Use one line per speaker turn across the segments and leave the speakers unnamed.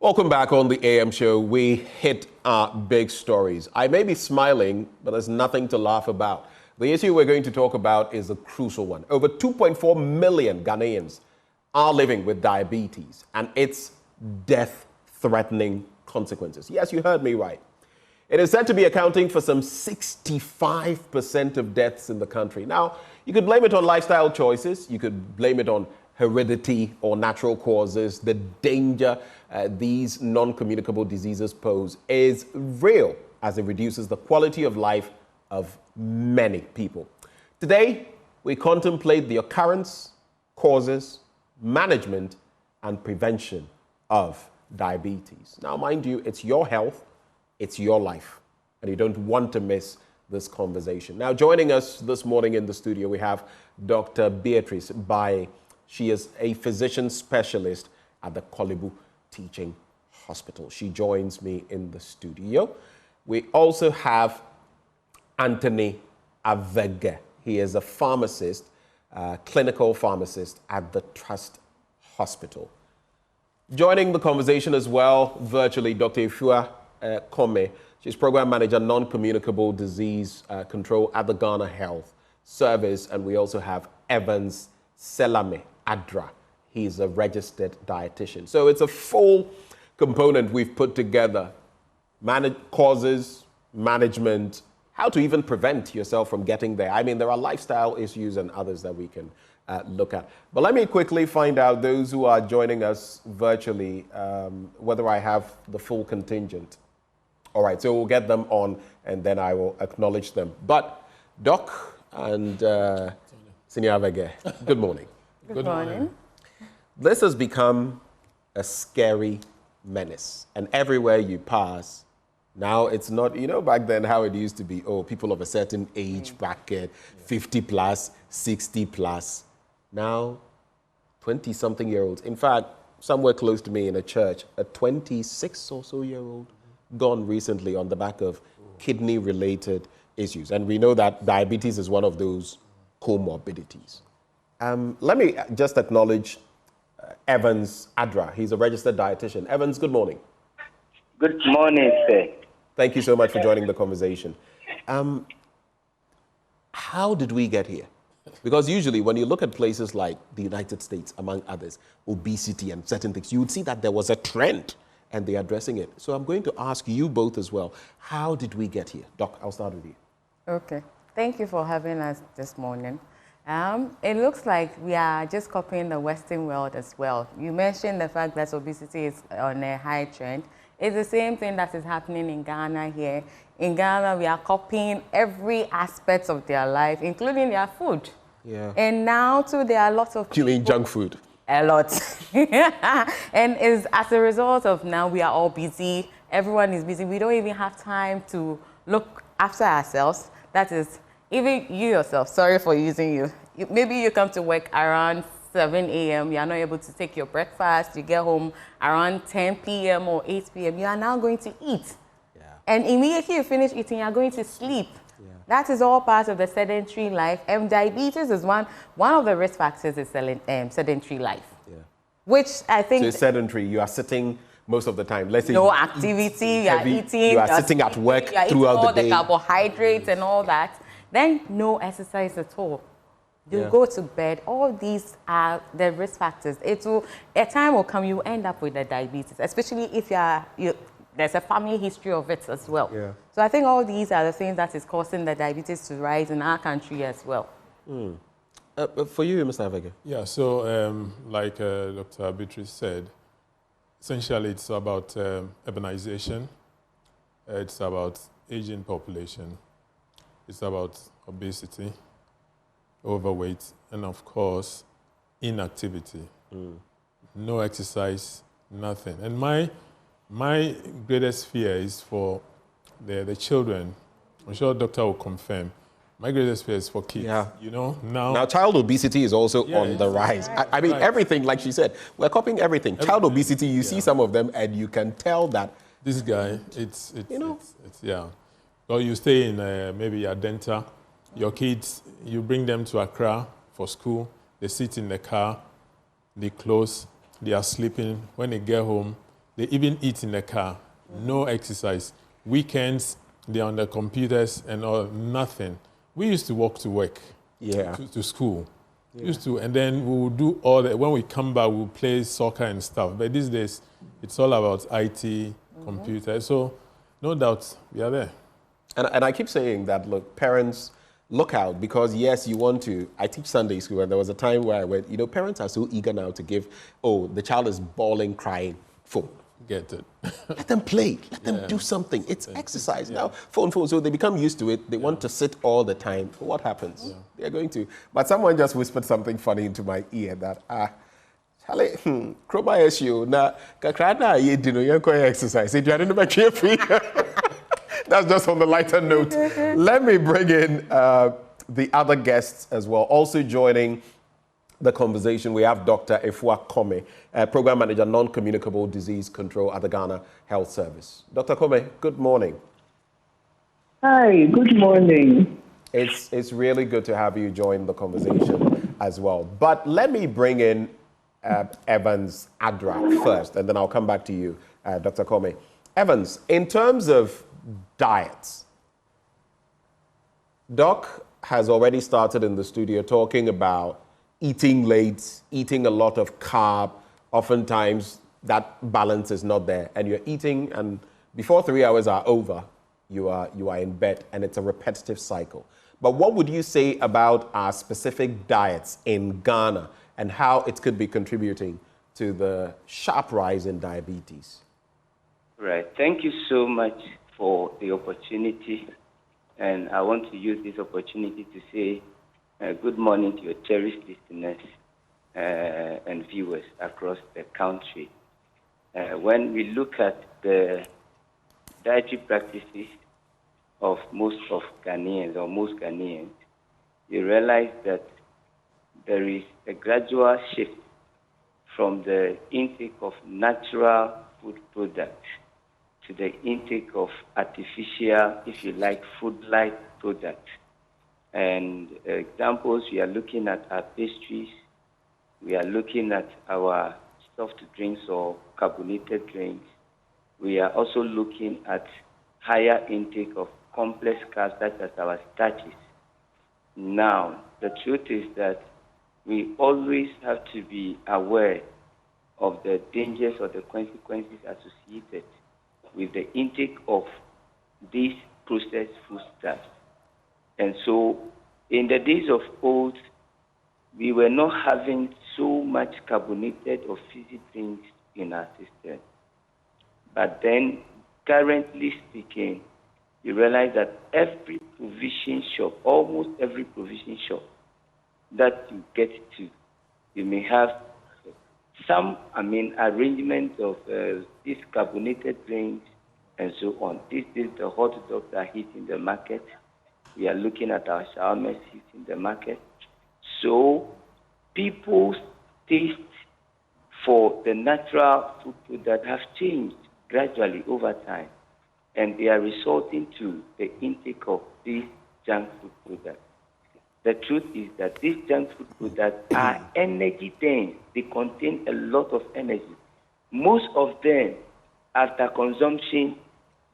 Welcome back on the AM show. We hit our big stories. I may be smiling, but there's nothing to laugh about. The issue we're going to talk about is a crucial one. Over 2.4 million Ghanaians are living with diabetes and its death-threatening consequences. Yes, you heard me right. It is said to be accounting for some 65% of deaths in the country. Now, you could blame it on lifestyle choices. You could blame it on heredity or natural causes. The danger these non-communicable diseases pose is real as it reduces the quality of life of many people. Today, we contemplate the occurrence, causes, management, and prevention of diabetes. Now, mind you, it's your health, it's your life, and you don't want to miss this conversation. Now, joining us this morning in the studio, we have Dr. Beatrice Baye. She is a physician specialist at the Kolebu Teaching Hospital. She joins me in the studio. We also have Anthony Adrah. He is a pharmacist, clinical pharmacist at the Trust Hospital. Joining the conversation as well, virtually, Dr. Ifua Kome. She's Program Manager, Non-Communicable Disease Control at the Ghana Health Service. And we also have Evans Adrah. He's a registered dietitian. So it's a full component we've put together. Causes, management, how to even prevent yourself from getting there. I mean, there are lifestyle issues and others that we can look at. But let me quickly find out those who are joining us virtually, whether I have the full contingent. All right, so we'll get them on and then I will acknowledge them. But Doc and Senior Avege, good morning.
Good morning.
This has become a scary menace. And everywhere you pass, now it's not, you know, back then how it used to be, oh, people of a certain age bracket, 50 plus, 60 plus. Now, 20-something-year-olds. In fact, somewhere close to me in a church, a 26 or so year old gone recently on the back of kidney-related issues. And we know that diabetes is one of those comorbidities. Let me just acknowledge Evans Adrah. He's a registered dietitian. Evans, good morning.
Good morning, sir.
Thank you so much for joining the conversation. How did we get here? Because usually when you look at places like the United States, among others, obesity and certain things, you would see that there was a trend and they're addressing it. So I'm going to ask you both as well. How did we get here? Doc, I'll start with you.
Okay. Thank you for having us this morning. It looks like we are just copying the Western world as well. You mentioned the fact that obesity is on a high trend. It's the same thing that is happening in Ghana here. In Ghana, we are copying every aspect of their life, including their food.
Yeah.
And now, too, there are lots of people...
You mean junk food?
A lot. And is as a result of now we are all busy. Everyone is busy. We don't even have time to look after ourselves. That is, even you yourself, sorry for using you. Maybe you come to work around 7 a.m. You are not able to take your breakfast. You get home around 10 p.m. or 8 p.m. You are now going to eat. Yeah. And immediately you finish eating, you are going to sleep. Yeah. That is all part of the sedentary life. And diabetes is one of the risk factors is sedentary life. Yeah. Which I think...
So it's sedentary. You are sitting most of the time. Let's say
no activity, you are eating.
You are sitting at work throughout the day.
All the carbohydrates and all that. Then no exercise at all. You go to bed. All these are the risk factors. A time will come, you end up with the diabetes, especially if there's a family history of it as well. Yeah. So I think all these are the things that is causing the diabetes to rise in our country as well.
For you, Mr. Avege?
Yeah, so like Dr. Beatrice said, essentially it's about urbanization, it's about aging population, it's about obesity, overweight, and of course, inactivity. No exercise, nothing. And my greatest fear is for the children. I'm sure doctor will confirm. My greatest fear is for kids. Yeah. You know,
now child obesity is also on the rise. I mean, everything, like she said, we're copying everything. Child obesity, you see some of them, and you can tell that
this guy, it's yeah. Or you stay in maybe Adenta. Your kids, you bring them to Accra for school. They sit in the car, they close, they are sleeping. When they get home, They even eat in the car, no exercise. Weekends, they're on the computers and all, nothing. We used to walk to work, to school. Used to, and then we would do all that. When we come back, we'll play soccer and stuff. But these days, it's all about IT, computer. So, no doubt, we are there.
And I keep saying that, look, parents, look out, because yes, you want to. I teach Sunday school, and there was a time where I went, you know, parents are so eager now to give, oh, the child is bawling, crying, phone.
Get it.
Let them play. Let them do something. It's exercise now. Phone. So they become used to it. They want to sit all the time. What happens? They're going to. But someone just whispered something funny into my ear that, Charlie, Kroba issue. Na kakrana ye dino yanko exercise. If you are in the free. That's just on the lighter note. Let me bring in the other guests as well. Also joining the conversation, we have Dr. Efua Kome, Program Manager, Non-Communicable Disease Control at the Ghana Health Service. Dr. Kome, good morning.
Hi, good morning.
It's really good to have you join the conversation as well. But let me bring in Evans Adrah first, and then I'll come back to you, Dr. Kome. Evans, in terms of diets, Doc has already started in the studio talking about eating late, eating a lot of carb. Oftentimes that balance is not there, and you're eating, and before 3 hours are over, you are in bed, and it's a repetitive cycle. But what would you say about our specific diets in Ghana and how it could be contributing to the sharp rise in diabetes?
Right. Thank you so much for the opportunity. And I want to use this opportunity to say good morning to your cherished listeners and viewers across the country. When we look at the dietary practices of most Ghanaians, you realize that there is a gradual shift from the intake of natural food products to the intake of artificial, if you like, food-like products. And examples, we are looking at our pastries, we are looking at our soft drinks or carbonated drinks. We are also looking at higher intake of complex carbs such as our starches. Now, the truth is that we always have to be aware of the dangers or the consequences associated with the intake of these processed foodstuffs. And so, in the days of old, we were not having so much carbonated or fizzy drinks in our system. But then, currently speaking, you realize that every provision shop, almost every provision shop that you get to, you may have some, arrangement of these carbonated drinks and so on. This is the hot dogs are hitting the market. We are looking at our shawarma hitting the market. So people's taste for the natural food that have changed gradually over time, and they are resulting to the intake of these junk food products. The truth is that these junk food products are energy dense. They contain a lot of energy. Most of them, after consumption,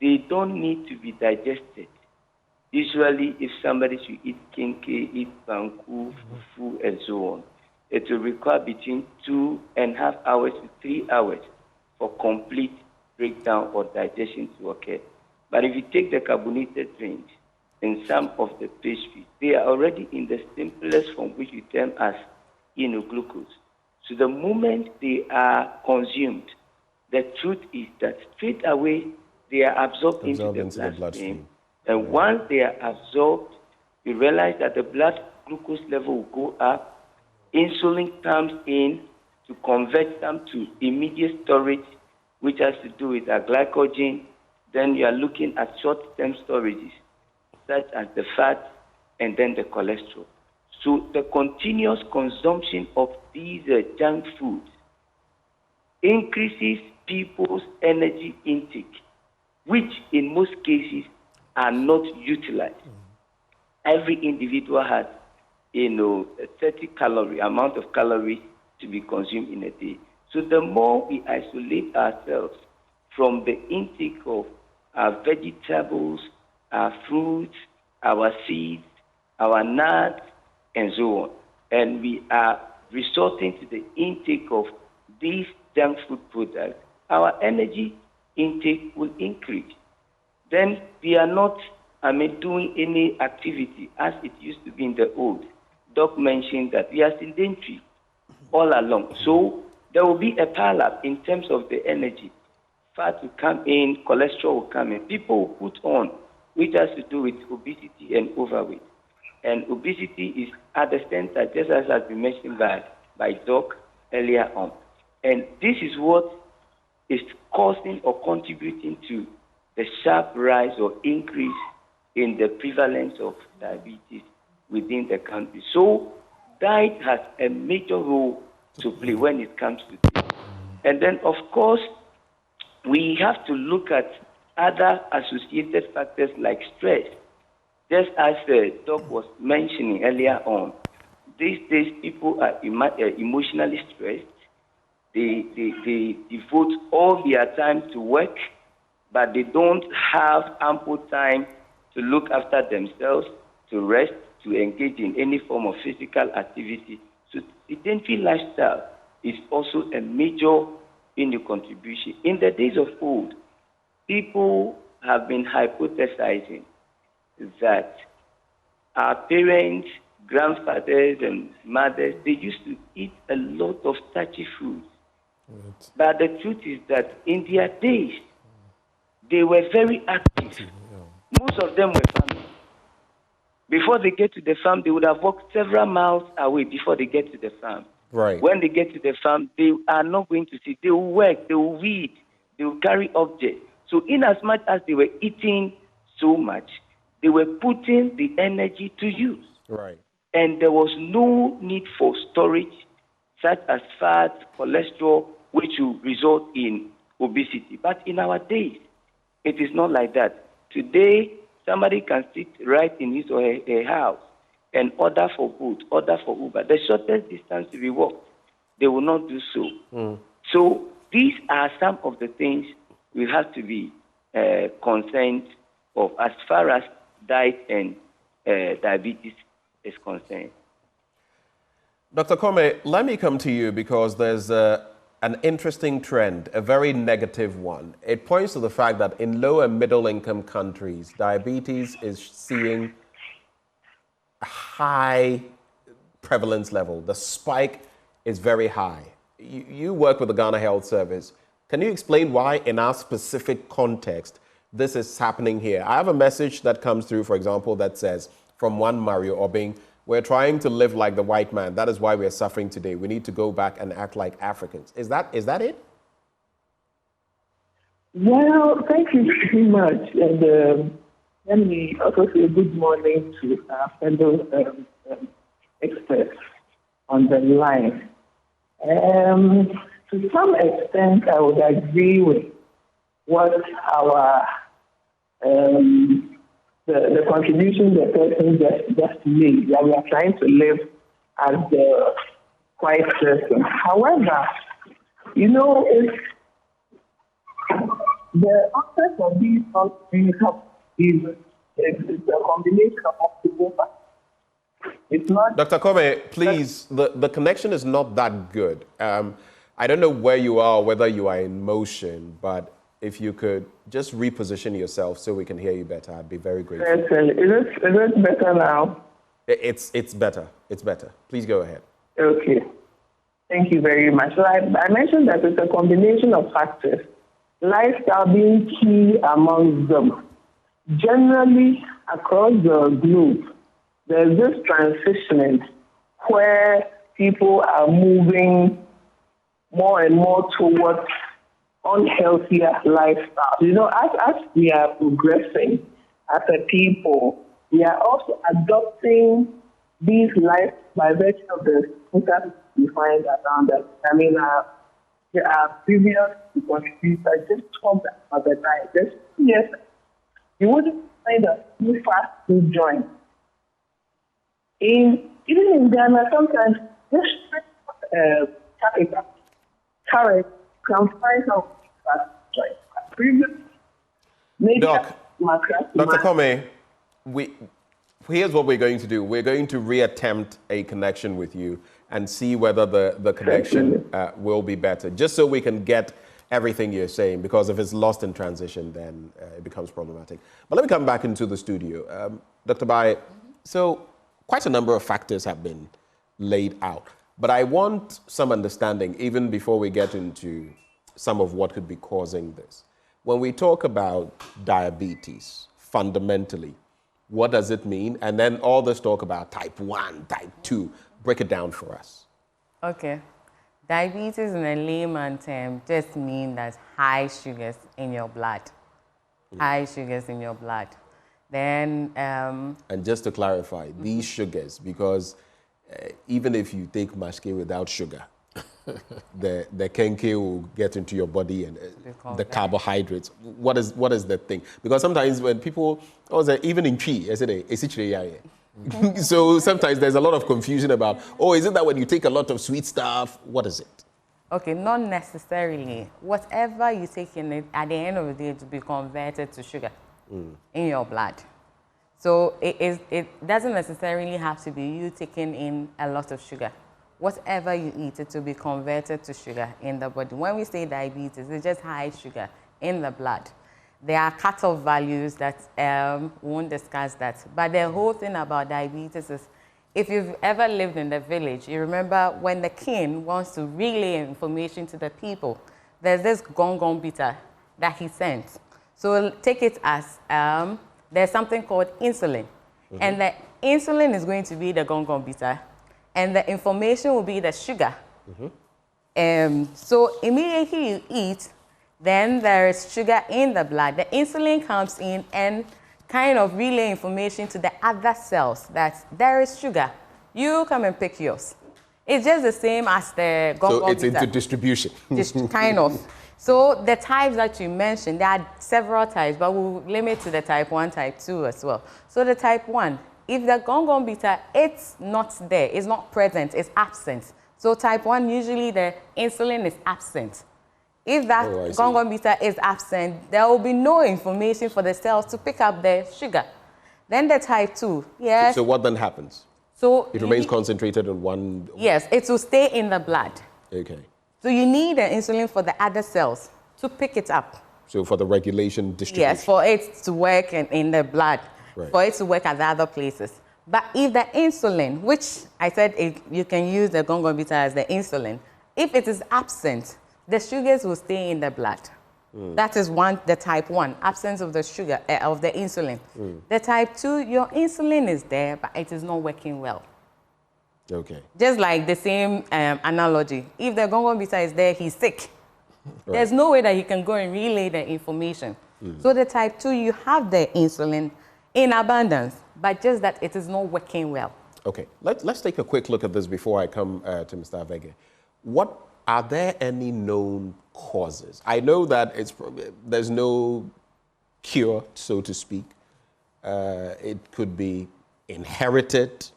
they don't need to be digested. Usually, if somebody should eat kinky, eat banku, fufu, and so on, it will require between 2.5 hours to 3 hours for complete breakdown or digestion to occur. But if you take the carbonated drinks and some of the pastries, they are already in the simplest form, which we term as glucose. So the moment they are consumed, the truth is that straight away they are absorbed into the bloodstream. And once they are absorbed, you realize that the blood glucose level will go up. Insulin comes in to convert them to immediate storage, which has to do with our glycogen. Then you are looking at short-term storages, such as the fat and then the cholesterol. So the continuous consumption of these junk foods increases people's energy intake, which in most cases are not utilized. Every individual has, a 30 calorie amount of calories to be consumed in a day. So the more we isolate ourselves from the intake of our vegetables, our fruits, our seeds, our nuts, and so on. And we are resorting to the intake of these junk food products, our energy intake will increase. Then we are not, doing any activity as it used to be in the old. Doc mentioned that we are sedentary all along. So there will be a pile-up in terms of the energy. Fat will come in, cholesterol will come in. People will put on, which has to do with obesity and overweight. And obesity is at the center, just as has been mentioned by Doc earlier on. And this is what is causing or contributing to the sharp rise or increase in the prevalence of diabetes within the country. So diet has a major role to play when it comes to this. And then, of course, we have to look at other associated factors like stress. Just as the doc was mentioning earlier on, these days people are emotionally stressed. They devote all their time to work, but they don't have ample time to look after themselves, to rest, to engage in any form of physical activity. So sedentary lifestyle is also a major contribution. In the days of old, people have been hypothesizing that our parents, grandfathers, and mothers, they used to eat a lot of starchy foods. Right. But the truth is that in their days, they were very active. Most of them were farmers. Before they get to the farm, they would have walked several miles away before they get to the farm.
Right.
When they get to the farm, they are not going to sit. They will work, they will weed, they will carry objects. So in as much as they were eating so much, they were putting the energy to use.
Right.
And there was no need for storage, such as fat, cholesterol, which will result in obesity. But in our days, it is not like that. Today, somebody can sit right in his or her house and order for food, order for Uber. The shortest distance to be walked, they will not do so. So these are some of the things we have to be concerned of as far as diet and diabetes is concerned.
Dr. Kome, let me come to you because there's an interesting trend, a very negative one. It points to the fact that in low and middle income countries, diabetes is seeing a high prevalence level. The spike is very high. You work with the Ghana Health Service. Can you explain why in our specific context this is happening here? I have a message that comes through, for example, that says, from one Mario Obing, we're trying to live like the white man. That is why we're suffering today. We need to go back and act like Africans. Is that it?
Well, thank you very much. And let me also say good morning to our fellow experts on the line. To some extent, I would agree with what our the contribution the person just made, that we are trying to live as the white person. However, it's the aspect of these things is a combination of multiple factors. It's not.
Dr. Kome, please, the connection is not that good. I don't know where you are, whether you are in motion, but if you could just reposition yourself so we can hear you better, I'd be very grateful.
Is it better now?
It's better. It's better. Please go ahead.
Okay. Thank you very much. So I mentioned that it's a combination of factors, lifestyle being key among them. Generally, across the globe, there's this transitioning where people are moving more and more towards unhealthier lifestyle. As we are progressing as a people, we are also adopting these life by virtue of the circumstances we find around us. There are previous contributors just talked about the diet. Just yes, you wouldn't find a new fast food joint. Even in Ghana, sometimes just capital, carrot, can find some fast joints. previous
Doc, Dr. Kome, here's what we're going to do. We're going to reattempt a connection with you and see whether the connection will be better, just so we can get everything you're saying, because if it's lost in transition, then it becomes problematic. But let me come back into the studio. Dr. Bai, so quite a number of factors have been laid out, but I want some understanding, even before we get into some of what could be causing this. When we talk about diabetes, fundamentally, what does it mean? And then all this talk about type 1, type 2, break it down for us.
Okay. Diabetes in a layman term just means that high sugars in your blood. High sugars in your blood. Then...
and just to clarify, these sugars, because even if you take mashke without sugar, the kenke will get into your body and the carbohydrates. What is the thing? Because sometimes when people, even in chi, so sometimes there's a lot of confusion about, is it that when you take a lot of sweet stuff, what is it?
Okay, not necessarily. Whatever you take in it, at the end of the day, it will be converted to sugar in your blood. So it doesn't necessarily have to be you taking in a lot of sugar. Whatever you eat, it will be converted to sugar in the body. When we say diabetes, it's just high sugar in the blood. There are cutoff values that we won't discuss that. But the whole thing about diabetes is, if you've ever lived in the village, you remember when the king wants to relay information to the people, there's this gong beater that he sends. So take it as there's something called insulin. And the insulin is going to be the gong beater. And the information will be the sugar. So immediately you eat, then there is sugar in the blood. The insulin comes in and kind of relay information to the other cells that there is sugar. You come and pick yours. It's just the same as the gong. So
it's into distribution.
Just kind of. So the types that you mentioned, there are several types, but we'll limit to the type 1, type 2 as well. So the type 1, if the gong beta, it's not there, it's not present, it's absent. So type 1, usually the insulin is absent. If that gong beta is absent, there will be no information for the cells to pick up the sugar. Then the type 2, yes.
So what then happens?
So
it remains concentrated in one...
Yes, it will stay in the blood.
Okay.
So you need the insulin for the other cells to pick it up.
So for the regulation distribution.
Yes, for it to work in the blood. Right. For it to work at the other places. But if the insulin, which I said you can use the gong beta as the insulin, if it is absent, the sugars will stay in the blood. That is the type 1, absence of the sugar, of the insulin. The type 2, your insulin is there, but it is not working well.
Okay.
Just like the same analogy. If the gong beta is there, he's sick. Right. There's no way that he can go and relay the information. So the type 2, you have the insulin in abundance, but just that it is not working well.
Okay, let's take a quick look at this before I come to Mr. Avege. Are there any known causes? I know that there's no cure, so to speak. It could be inherited,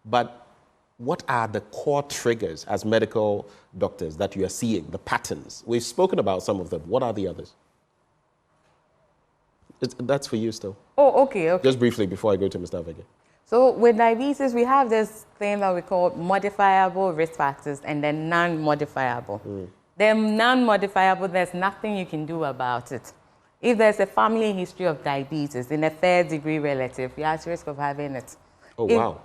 but what are the core triggers as medical doctors that you are seeing, the patterns? We've spoken about some of them. What are the others? That's for you still.
Oh, okay.
Just briefly before I go to Mr. Avege.
So with diabetes, we have this thing that we call modifiable risk factors and then non-modifiable. The non-modifiable, there's nothing you can do about it. If there's a family history of diabetes in a third-degree relative, you're at risk of having it.
Wow.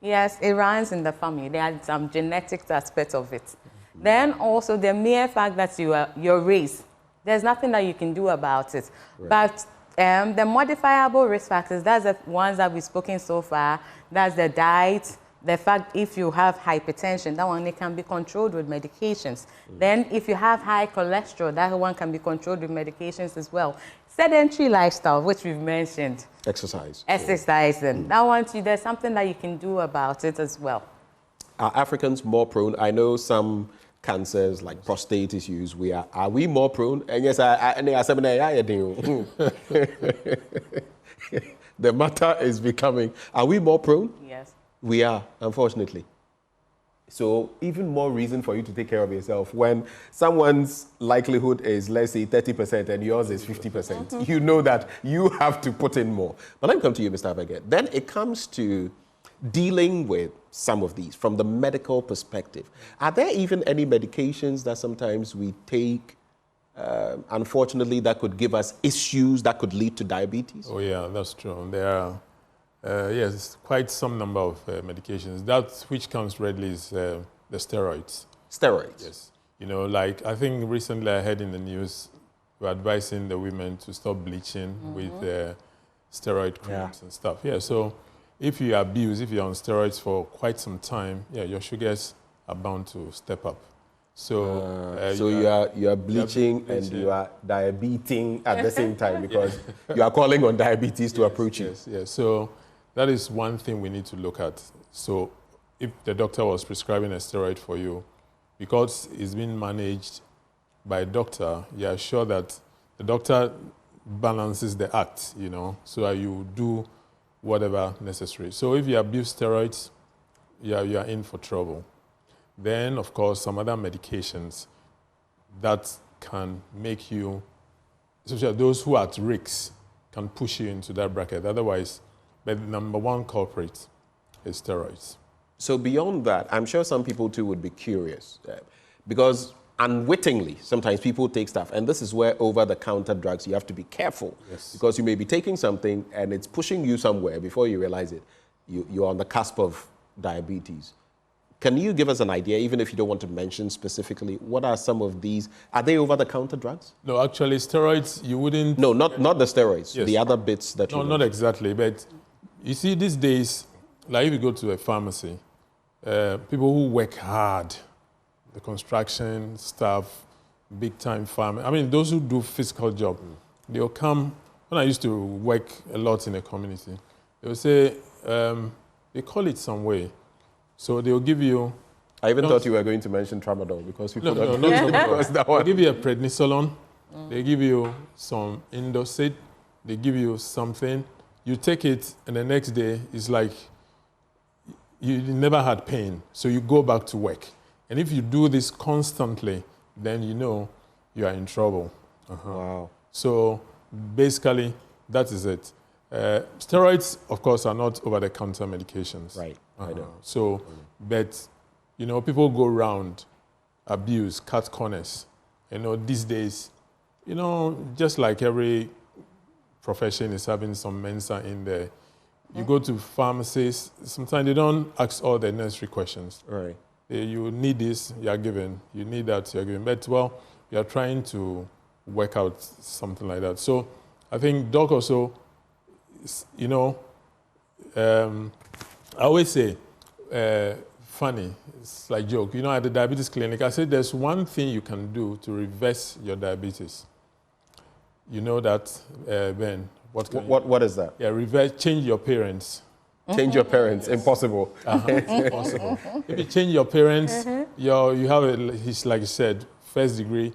Yes, it runs in the family. There are some genetic aspects of it. Then also the mere fact that you're race, there's nothing that you can do about it. Right. But the modifiable risk factors, that's the ones that we've spoken so far. That's the diet, the fact if you have hypertension, that one it can be controlled with medications. Then if you have high cholesterol, that one can be controlled with medications as well. Sedentary lifestyle, which we've mentioned. Exercising. That one too, there's something that you can do about it as well.
Are Africans more prone? I know some cancers like prostate issues, are we more prone? And yes, the matter is becoming, are we more prone?
Yes.
We are, unfortunately. So even more reason for you to take care of yourself. When someone's likelihood is, let's say, 30% and yours is 50%, you know that you have to put in more. But let me come to you, Mr. Abaget. Then it comes to dealing with some of these from the medical perspective. Are there even any medications that sometimes we take, unfortunately, that could give us issues that could lead to diabetes?
Oh, yeah, that's true. There are, yes, quite some number of medications. That which comes readily is the steroids.
Steroids?
Yes. You know, like I think recently I heard in the news, we're advising the women to stop bleaching with steroid creams and stuff. Yeah, so if you abuse, if you're on steroids for quite some time, yeah, your sugars are bound to step up. So,
so you are bleaching and you are diabeting at the same time because you are calling on diabetes to approach you.
Yes, yes. So that is one thing we need to look at. So if the doctor was prescribing a steroid for you, because it's been managed by a doctor, you are sure that the doctor balances the act, you know, so that you do whatever necessary. So if you abuse steroids, you are in for trouble. Then, of course, some other medications that can make you, especially those who are at risk, can push you into that bracket. Otherwise, the number one culprit is steroids.
So beyond that, I'm sure some people too would be curious because unwittingly, sometimes people take stuff, and this is where over-the-counter drugs, you have to be careful because you may be taking something and it's pushing you somewhere before you realize it. You're on the cusp of diabetes. Can you give us an idea, even if you don't want to mention specifically, what are some of these? Are they over-the-counter drugs?
No, actually, steroids, you wouldn't...
No, not the steroids, the other bits that you...
No, not exactly, but you see, these days, like if you go to a pharmacy, people who work hard, the construction staff, big-time farmers, I mean, those who do physical job, they'll come... When I used to work a lot in a community, they'll say, they call it some way. So they'll give you...
I even thought you were going to mention tramadol because people don't...
No, they'll give you a prednisolone, they give you some Indocid, they give you something, you take it, and the next day, it's like you never had pain, so you go back to work. And if you do this constantly, then you know you are in trouble.
Wow.
So basically, that is it. Steroids, of course, are not over-the-counter medications.
Right, I know.
So, but, you know, people go around, abuse, cut corners. You know, these days, you know, just like every profession is having some Mensa in there, you go to pharmacies, sometimes they don't ask all the necessary questions.
Right.
You need this, you are given. You need that, you are given. But, well, you are trying to work out something like that. So, I think Doc also... You know, I always say, funny, it's like joke. You know, at the diabetes clinic, I said there's one thing you can do to reverse your diabetes. You know that, Ben?
What is that?
Yeah, change your parents.
Change your parents, impossible.
It's impossible. If you change your parents, you have, like you said, first degree.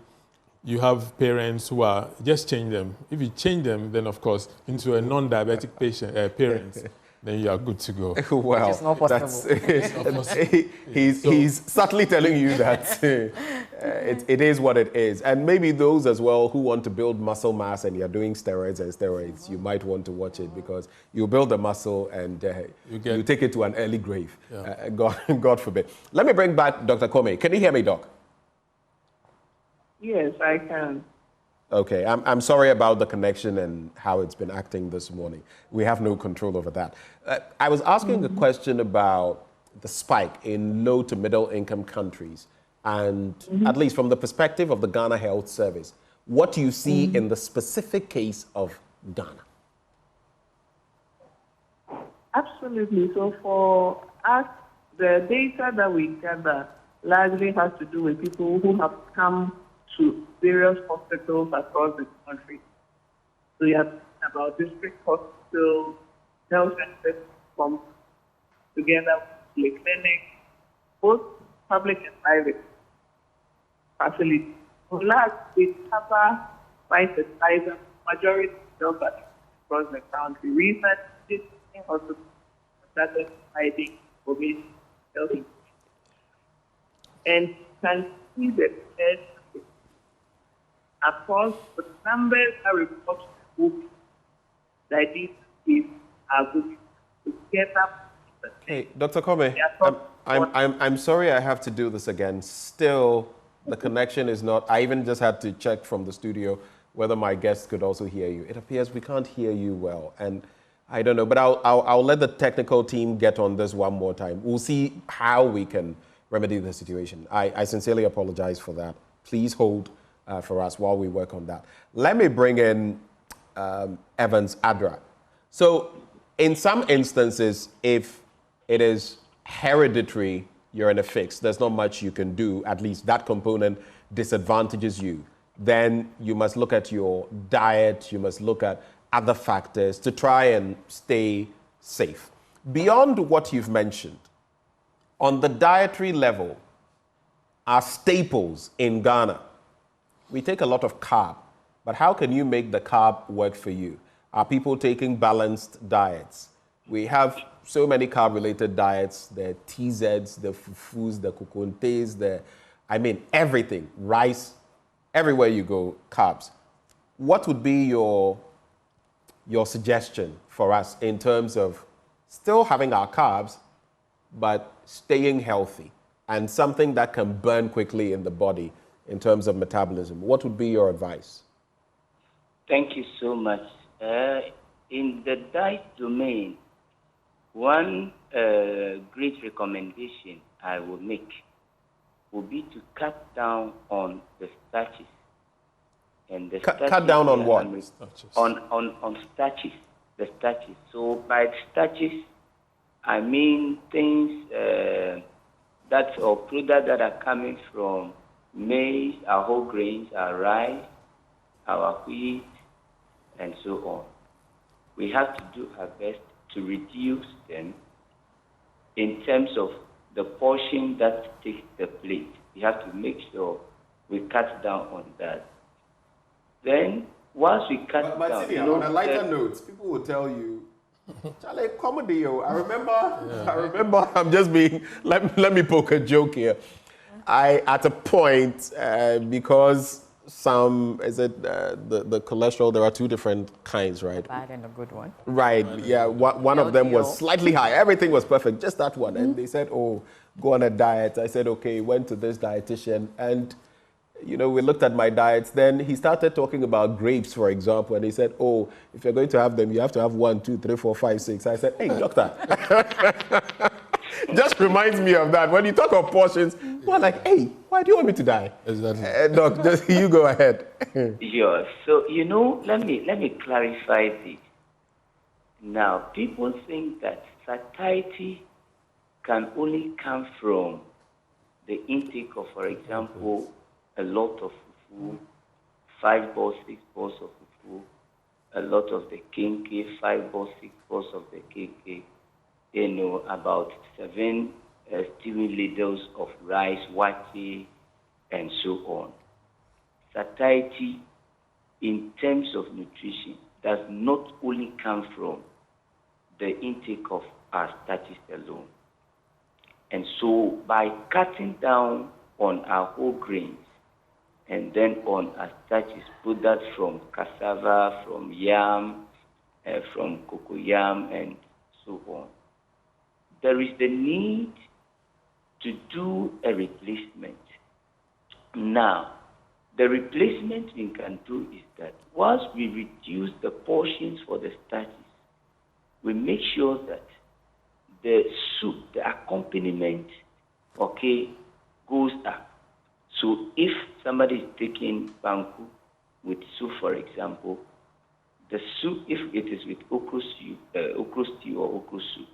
You have parents who are, just change them. If you change them, then of course, into a non-diabetic parent, then you are good to go.
Well,
it's not possible.
He's subtly telling you that it is what it is. And maybe those as well who want to build muscle mass and you're doing steroids, you might want to watch it because you build the muscle and you take it to an early grave. Yeah. God forbid. Let me bring back Dr. Kome. Can you hear me, Doc?
Yes, I can.
Okay, I'm sorry about the connection and how it's been acting this morning. We have no control over that. I was asking a question about the spike in low to middle income countries and at least from the perspective of the Ghana Health Service, what do you see in the specific case of Ghana?
Absolutely. So for us, the data that we gather largely has to do with people who have come to various hospitals across the country. So you have about district hospitals, health centers come together with the clinic, both public and private facilities. So large, we cover quite a size of majority of us across the country. Recently, hospitals started providing COVID health. and you can see the test across the numbers that report that these kids are going together.
Hey, Dr. Kome, I'm sorry I have to do this again. Still, the connection is not. I even just had to check from the studio whether my guests could also hear you. It appears we can't hear you well, and I don't know. But I'll let the technical team get on this one more time. We'll see how we can remedy the situation. I sincerely apologize for that. Please hold for us while we work on that. Let me bring in Evans Adrah. So, in some instances, if it is hereditary, you're in a fix. There's not much you can do. At least that component disadvantages you. Then you must look at your diet. You must look at other factors to try and stay safe. Beyond what you've mentioned, on the dietary level, our staples in Ghana, we take a lot of carb. But how can you make the carb work for you? Are people taking balanced diets? We have so many carb-related diets, the TZs, the fufus, the kokontes, everything, rice, everywhere you go, carbs. What would be your suggestion for us in terms of still having our carbs, but staying healthy and something that can burn quickly in the body in terms of metabolism? What would be your advice?
Thank you so much. In the diet domain, one great recommendation I will make would be to cut down on the starches. And the
cut down on what?
On starches, the starches. So by starches, I mean things or products that are coming from maize, our whole grains, our rice, our wheat, and so on. We have to do our best to reduce them in terms of the portion that takes the plate. We have to make sure we cut down on that. Then, once we cut down...
But on a lighter note, people will tell you, Charlie, comedy, I remember, I'm just being, let me poke a joke here. At a point, because the cholesterol, there are two different kinds, right?
A bad and a good one.
Right, yeah. One of them was slightly high. Everything was perfect, just that one. And they said, oh, go on a diet. I said, okay, went to this dietitian. And, we looked at my diets. Then he started talking about grapes, for example. And he said, oh, if you're going to have them, you have to have 1, 2, 3, 4, 5, 6. I said, hey, doctor. Just reminds me of that. When you talk of portions, we're like, hey, why do you want me to die?
Exactly.
Doc, just you go ahead.
Yeah. So, let me clarify this. Now, people think that satiety can only come from the intake of, for example, a lot of fufu, 5 balls, 6 balls of fufu, a lot of the kinky, 5 balls, 6 balls of the kinky, about 7 stewing ladles of rice, wati, and so on. Satiety, in terms of nutrition, does not only come from the intake of our starches alone. And so, by cutting down on our whole grains, and then on our starches, products from cassava, from yam, from cocoyam, and so on, there is the need to do a replacement. Now, the replacement we can do is that once we reduce the portions for the starches, we make sure that the soup, the accompaniment, goes up. So if somebody is taking banku with soup, for example, the soup, if it is with okra stew or okra soup,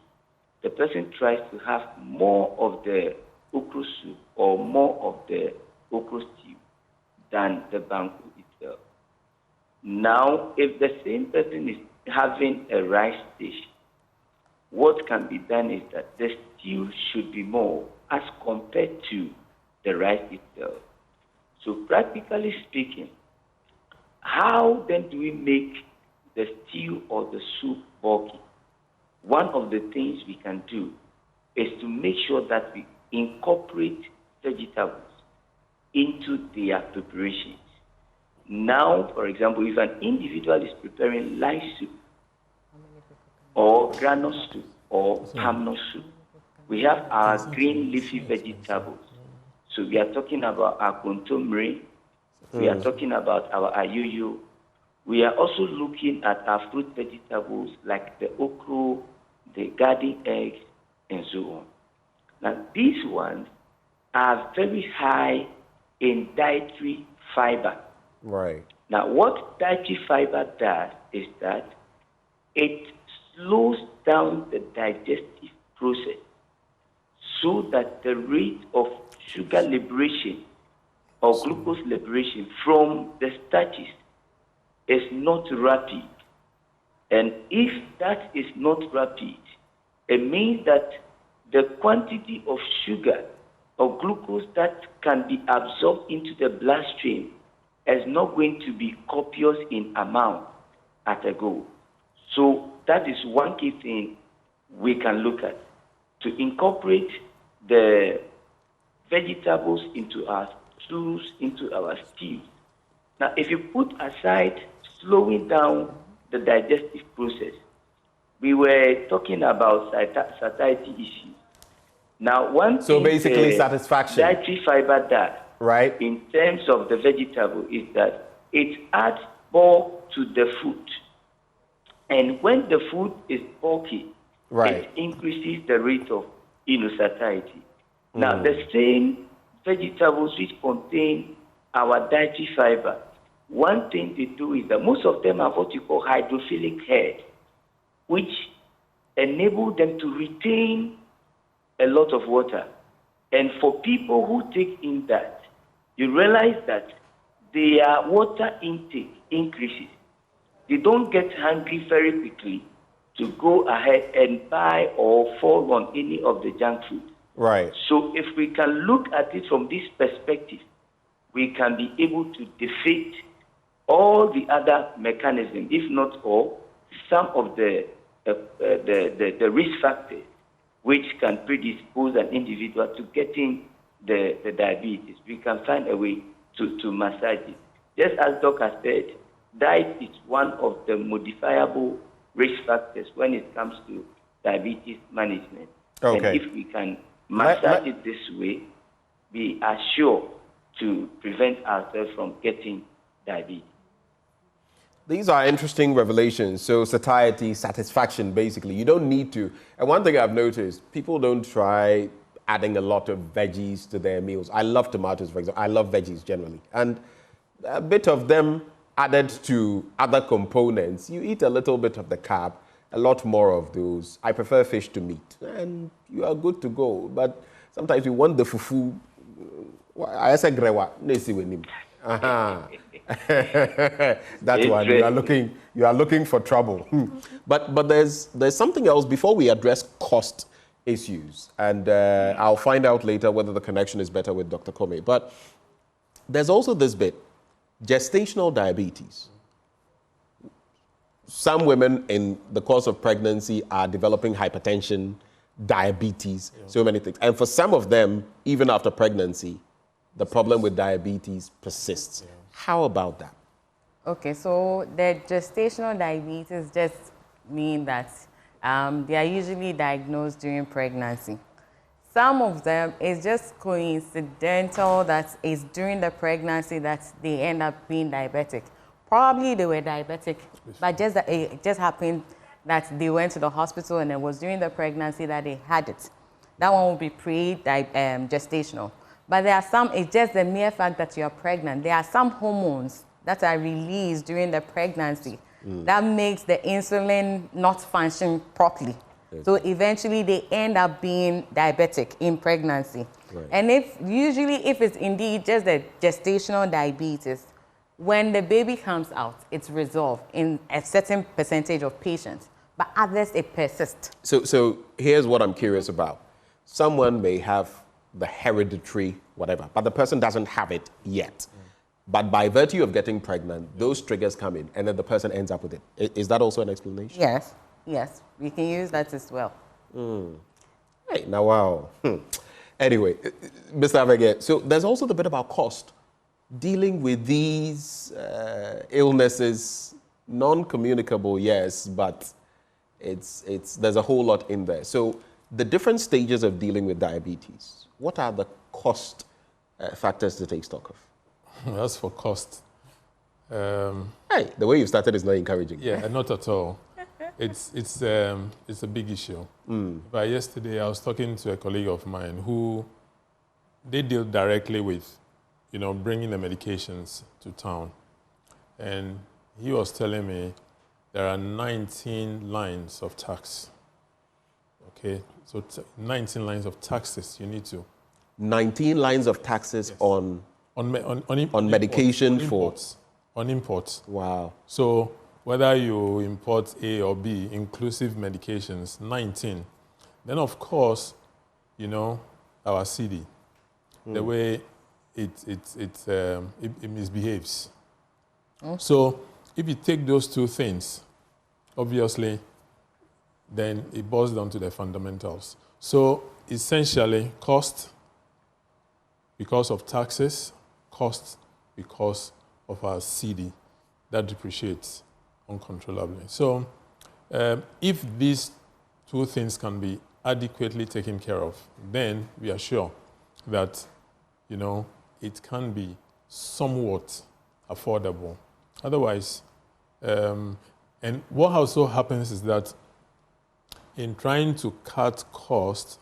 the person tries to have more of the okra soup or more of the okra stew than the banku itself. Now, if the same person is having a rice dish, what can be done is that the stew should be more as compared to the rice itself. So practically speaking, how then do we make the stew or the soup bulky? One of the things we can do is to make sure that we incorporate vegetables into their preparations. Now, for example, if an individual is preparing light soup or granule soup or palm nut soup, we have our green leafy vegetables. So we are talking about our kontomire, we are talking about our ayuyu. We are also looking at our fruit vegetables like the okra, the garden eggs, and so on. Now, these ones are very high in dietary fiber.
Right.
Now, what dietary fiber does is that it slows down the digestive process so that the rate of sugar liberation or glucose liberation from the starches is not rapid. And if that is not rapid, it means that the quantity of sugar or glucose that can be absorbed into the bloodstream is not going to be copious in amount at a go. So that is one key thing we can look at, to incorporate the vegetables into our stews, into our stews. Now, if you put aside slowing down the digestive process, we were talking about satiety issues. Now, one
So
thing
basically satisfaction.
dietary fiber does,
Right.
in terms of the vegetable, is that it adds bulk to the food. And when the food is bulky,
Right.
it increases the rate of satiety. Now, the same vegetables which contain our dietary fiber, one thing they do is that most of them have what you call hydrophilic head, which enable them to retain a lot of water. And for people who take in that, you realize that their water intake increases. They don't get hungry very quickly to go ahead and buy or fall on any of the junk food.
Right.
So if we can look at it from this perspective, we can be able to defeat all the other mechanisms, if not all, some of the risk factors which can predispose an individual to getting the diabetes. We can find a way to massage it. Just as Doc has said, diet is one of the modifiable risk factors when it comes to diabetes management.
Okay.
And if we can massage it this way, we are sure to prevent ourselves from getting diabetes.
These are interesting revelations. So satiety, satisfaction, basically. You don't need to. And one thing I've noticed, people don't try adding a lot of veggies to their meals. I love tomatoes, for example. I love veggies generally. And a bit of them added to other components. You eat a little bit of the carb, a lot more of those. I prefer fish to meat. And you are good to go. But sometimes you want the fufu. I say grewa, nesi wenim. That one, you are looking for trouble. But there's something else before we address cost issues, and I'll find out later whether the connection is better with Dr. Kome. But there's also this bit, gestational diabetes. Some women in the course of pregnancy are developing hypertension, diabetes, so many things. And for some of them, even after pregnancy, the problem with diabetes persists. Yeah. How about that?
Okay, so the gestational diabetes just mean that they are usually diagnosed during pregnancy. Some of them is just coincidental that it's during the pregnancy that they end up being diabetic. Probably they were diabetic, but it just happened that they went to the hospital and it was during the pregnancy that they had it. That one will be pre-gestational. But there are some, it's just the mere fact that you're pregnant. There are some hormones that are released during the pregnancy that makes the insulin not function properly. Yes. So eventually they end up being diabetic in pregnancy. Right. And if it's indeed just the gestational diabetes, when the baby comes out, it's resolved in a certain percentage of patients, but others it persists.
So here's what I'm curious about. Someone may have the hereditary whatever, but the person doesn't have it yet. But by virtue of getting pregnant, those triggers come in and then the person ends up with it. Is that also an explanation?
Yes, we can use that as well.
Hey, now wow. Anyway, Mr. Avege, so there's also the bit about cost. Dealing with these illnesses, non-communicable, yes, but there's a whole lot in there. So the different stages of dealing with diabetes, what are the cost factors to take stock of?
As for cost,
hey, the way you started is not encouraging.
yeah, not at all. It's a big issue. But yesterday I was talking to a colleague of mine who they deal directly with, bringing the medications to town, and he was telling me there are 19 lines of tax. Okay, so 19 lines of taxes you need to.
19 lines of taxes on medication
imports, on imports.
Wow.
So whether you import A or B, inclusive medications, 19. Then of course, our CD, the way it misbehaves. So if you take those two things, obviously, then it boils down to the fundamentals. So essentially, cost because of taxes, cost because of our CD that depreciates uncontrollably. So if these two things can be adequately taken care of, then we are sure that, it can be somewhat affordable. Otherwise, and what also happens is that in trying to cut costs,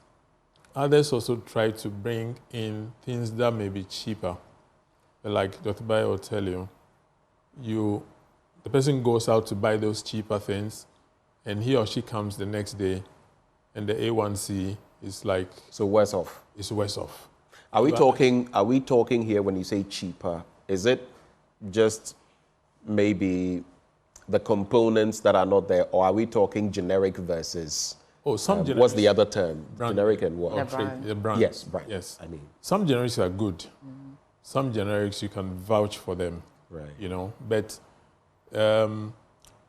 others also try to bring in things that may be cheaper. Like Dr. Bayo will tell you, the person goes out to buy those cheaper things, and he or she comes the next day, and the A1C is like...
So worse off.
It's worse off.
Are we talking here when you say cheaper? Is it just maybe the components that are not there, or are we talking generic versus...
some generics...
what's the other term?
Brand.
Generic and what?
The brand.
Yes, brand.
Yes.
I mean...
Some generics are good. Some generics, you can vouch for them.
Right.
But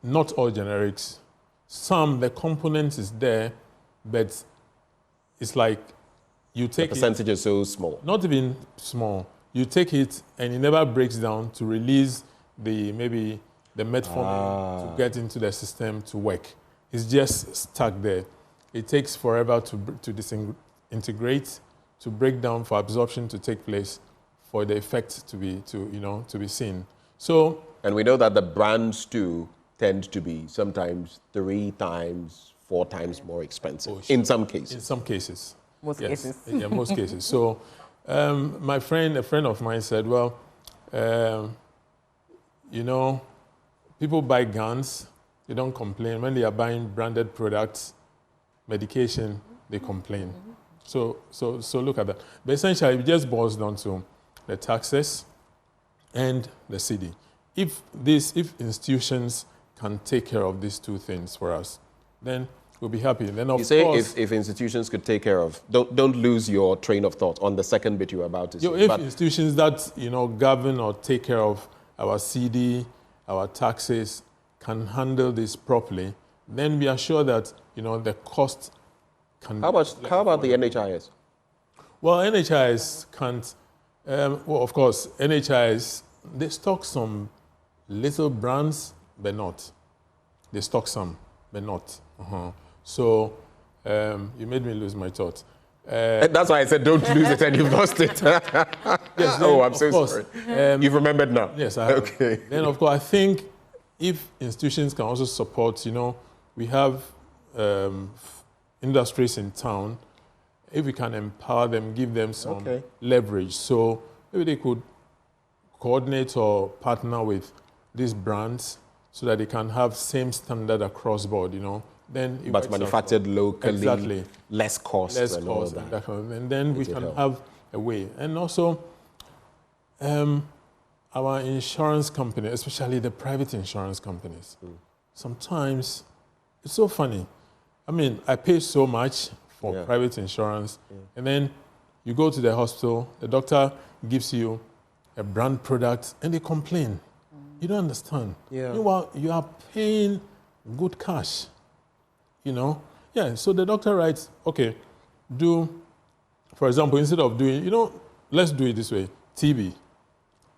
not all generics. Some, the component is there, but it's like you take
the percentage is so small.
Not even small. You take it and it never breaks down to release maybe the metformin to get into the system to work. It's just stuck there. It takes forever to disintegrate, to break down, for absorption to take place, for the effect to be seen. So,
and we know that the brands too tend to be sometimes 3 times, 4 times more expensive in some cases.
In some cases.
Most cases.
Yeah, most cases. So, a friend of mine said, well, people buy guns, they don't complain. When they are buying branded products, medication, they complain. So look at that. But essentially, it just boils down to the taxes and the CD. If institutions can take care of these two things for us, then we'll be happy. Then of course,
if institutions could take care of, don't lose your train of thought on the second bit you were about to say.
If institutions that govern or take care of our CD, our taxes, can handle this properly, then we are sure that the cost can.
How about the NHIS?
Well, NHIS can't. Of course, NHIS, they stock some little brands, but not. They stock some, but not. So you made me lose my thought.
That's why I said don't lose it, and you've lost it.
Yes,
I'm so sorry. You've remembered now.
Yes, I have.
Okay.
Then, of course, I think if institutions can also support, we have industries in town. If we can empower them, give them some leverage, so maybe they could coordinate or partner with these brands so that they can have same standard across board, Then
but manufactured locally,
exactly.
less cost, and all of that.
And then we can have a way. And also, our insurance company, especially the private insurance companies, sometimes it's so funny. I mean, I pay so much for private insurance, and then you go to the hospital, the doctor gives you a brand product, and they complain. You don't understand. You are paying good cash. So the doctor writes, okay, do For example, instead of doing, let's do it this way. TB.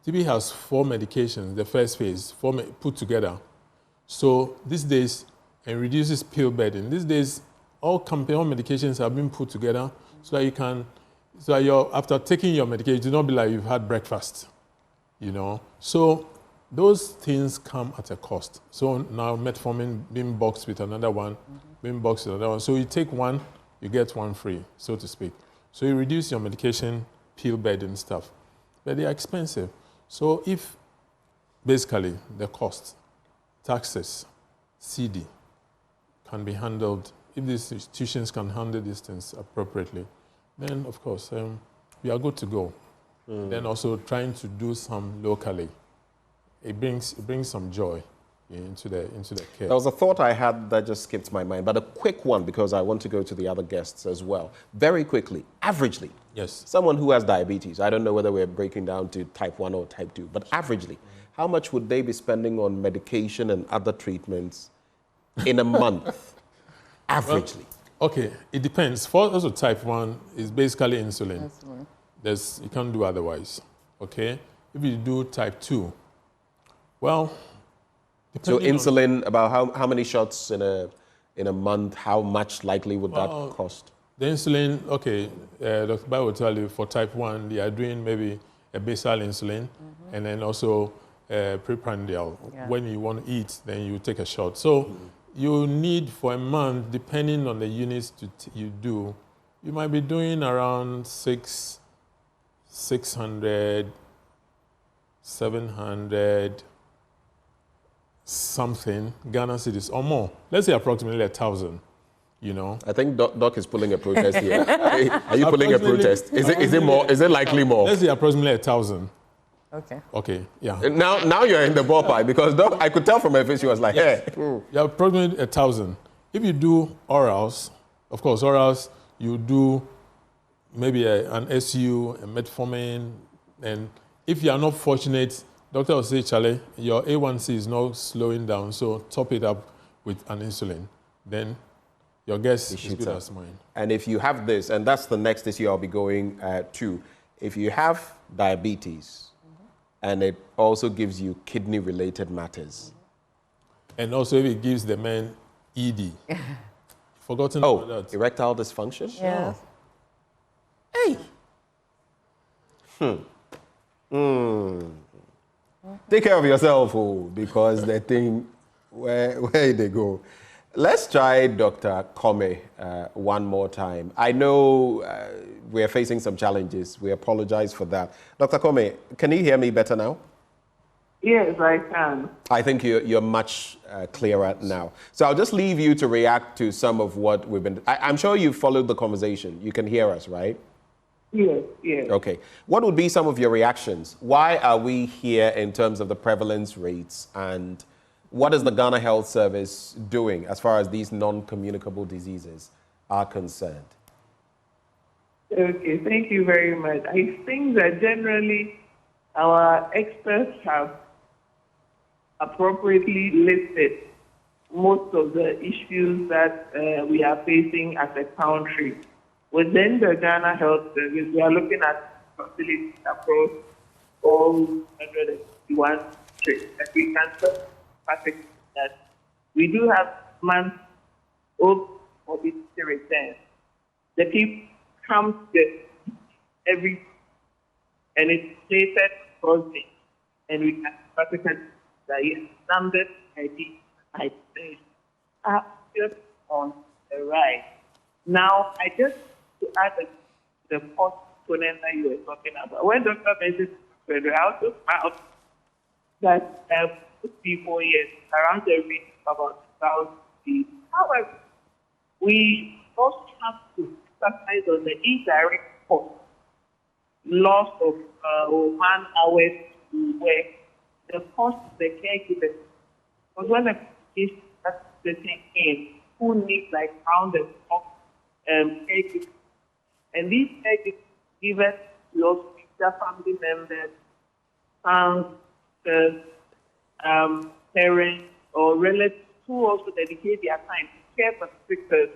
TB has 4 medications, the first phase, put together. So these days, it reduces pill burden. These days, all compound medications have been put together so that you can, after taking your medication, it do not be like you've had breakfast, So those things come at a cost. So now metformin being boxed with another one, So you take one, you get one free, so to speak. So you reduce your medication, pill burden stuff. But they are expensive. So if basically the cost, taxes, CD can be handled, if these institutions can handle these things appropriately, then of course we are good to go. Then also trying to do some locally. It brings some joy into the care.
There was a thought I had that just skipped my mind, but a quick one because I want to go to the other guests as well. Very quickly, averagely,
yes,
someone who has diabetes, I don't know whether we're breaking down to type 1 or type 2, but averagely, how much would they be spending on medication and other treatments in a month? Averagely.
Well, okay, it depends. For also type 1 is basically insulin. You can't do otherwise. Okay? If you do type 2, well,
so insulin, about how many shots in a month? How much likely would that cost?
The insulin, okay, Dr. Bai will tell you for type 1, they are doing maybe a basal insulin and then also preprandial. Yeah. When you want to eat, then you take a shot. So you need for a month, depending on the units you do, you might be doing around 600, 700, something Ghana cedis or more. Let's say approximately 1,000.
I think Doc is pulling a protest here. Are you pulling a protest? Is it more? Is it likely more?
Let's say approximately 1,000.
Okay,
yeah.
Now you're in the ballpark because Doc, I could tell from her face she was like,
yes.
Hey.
Yeah, approximately 1,000. If you do orals, of course, you do maybe an SU, a metformin, and if you are not fortunate, doctor will say, Charlie, your A1C is not slowing down, so top it up with an insulin. Then your guess is good as mine.
And if you have this, and that's the next issue I'll be going to, if you have diabetes, and it also gives you kidney-related matters.
And also if it gives the man ED. Forgotten about that.
Erectile dysfunction?
Yeah.
Hey. Take care of yourself, because the thing, where they go. Let's try Dr. Kome one more time. I know we are facing some challenges. We apologize for that. Dr. Kome, can you hear me better now?
Yes, I can.
I think you're much clearer now. So I'll just leave you to react to some of what we've been... I'm sure you've followed the conversation. You can hear us, right?
Yes.
Okay. What would be some of your reactions? Why are we here in terms of the prevalence rates, and what is the Ghana Health Service doing as far as these non-communicable diseases are concerned?
Okay, thank you very much. I think that generally our experts have appropriately listed most of the issues that we are facing as a country. Within the Ghana Health Service, we are looking at facilities across all 161 states. And we can tell that we do have months of mobility returns. The people come every, and it's stated across it. And we can practically say numbers I think are just on the rise. Now, I just to add the cost component that you were talking about. When Dr. mentioned Federal, I also found that 4 years, around the rate of about 1,000 people. However, we also have to emphasize on the indirect cost, loss of man hours to work, the cost of the caregivers. Because when the patient starts setting in, who needs like round the clock caregivers, and these caregivers will also be their family members, parents or relatives who also dedicate their time to care for sick persons.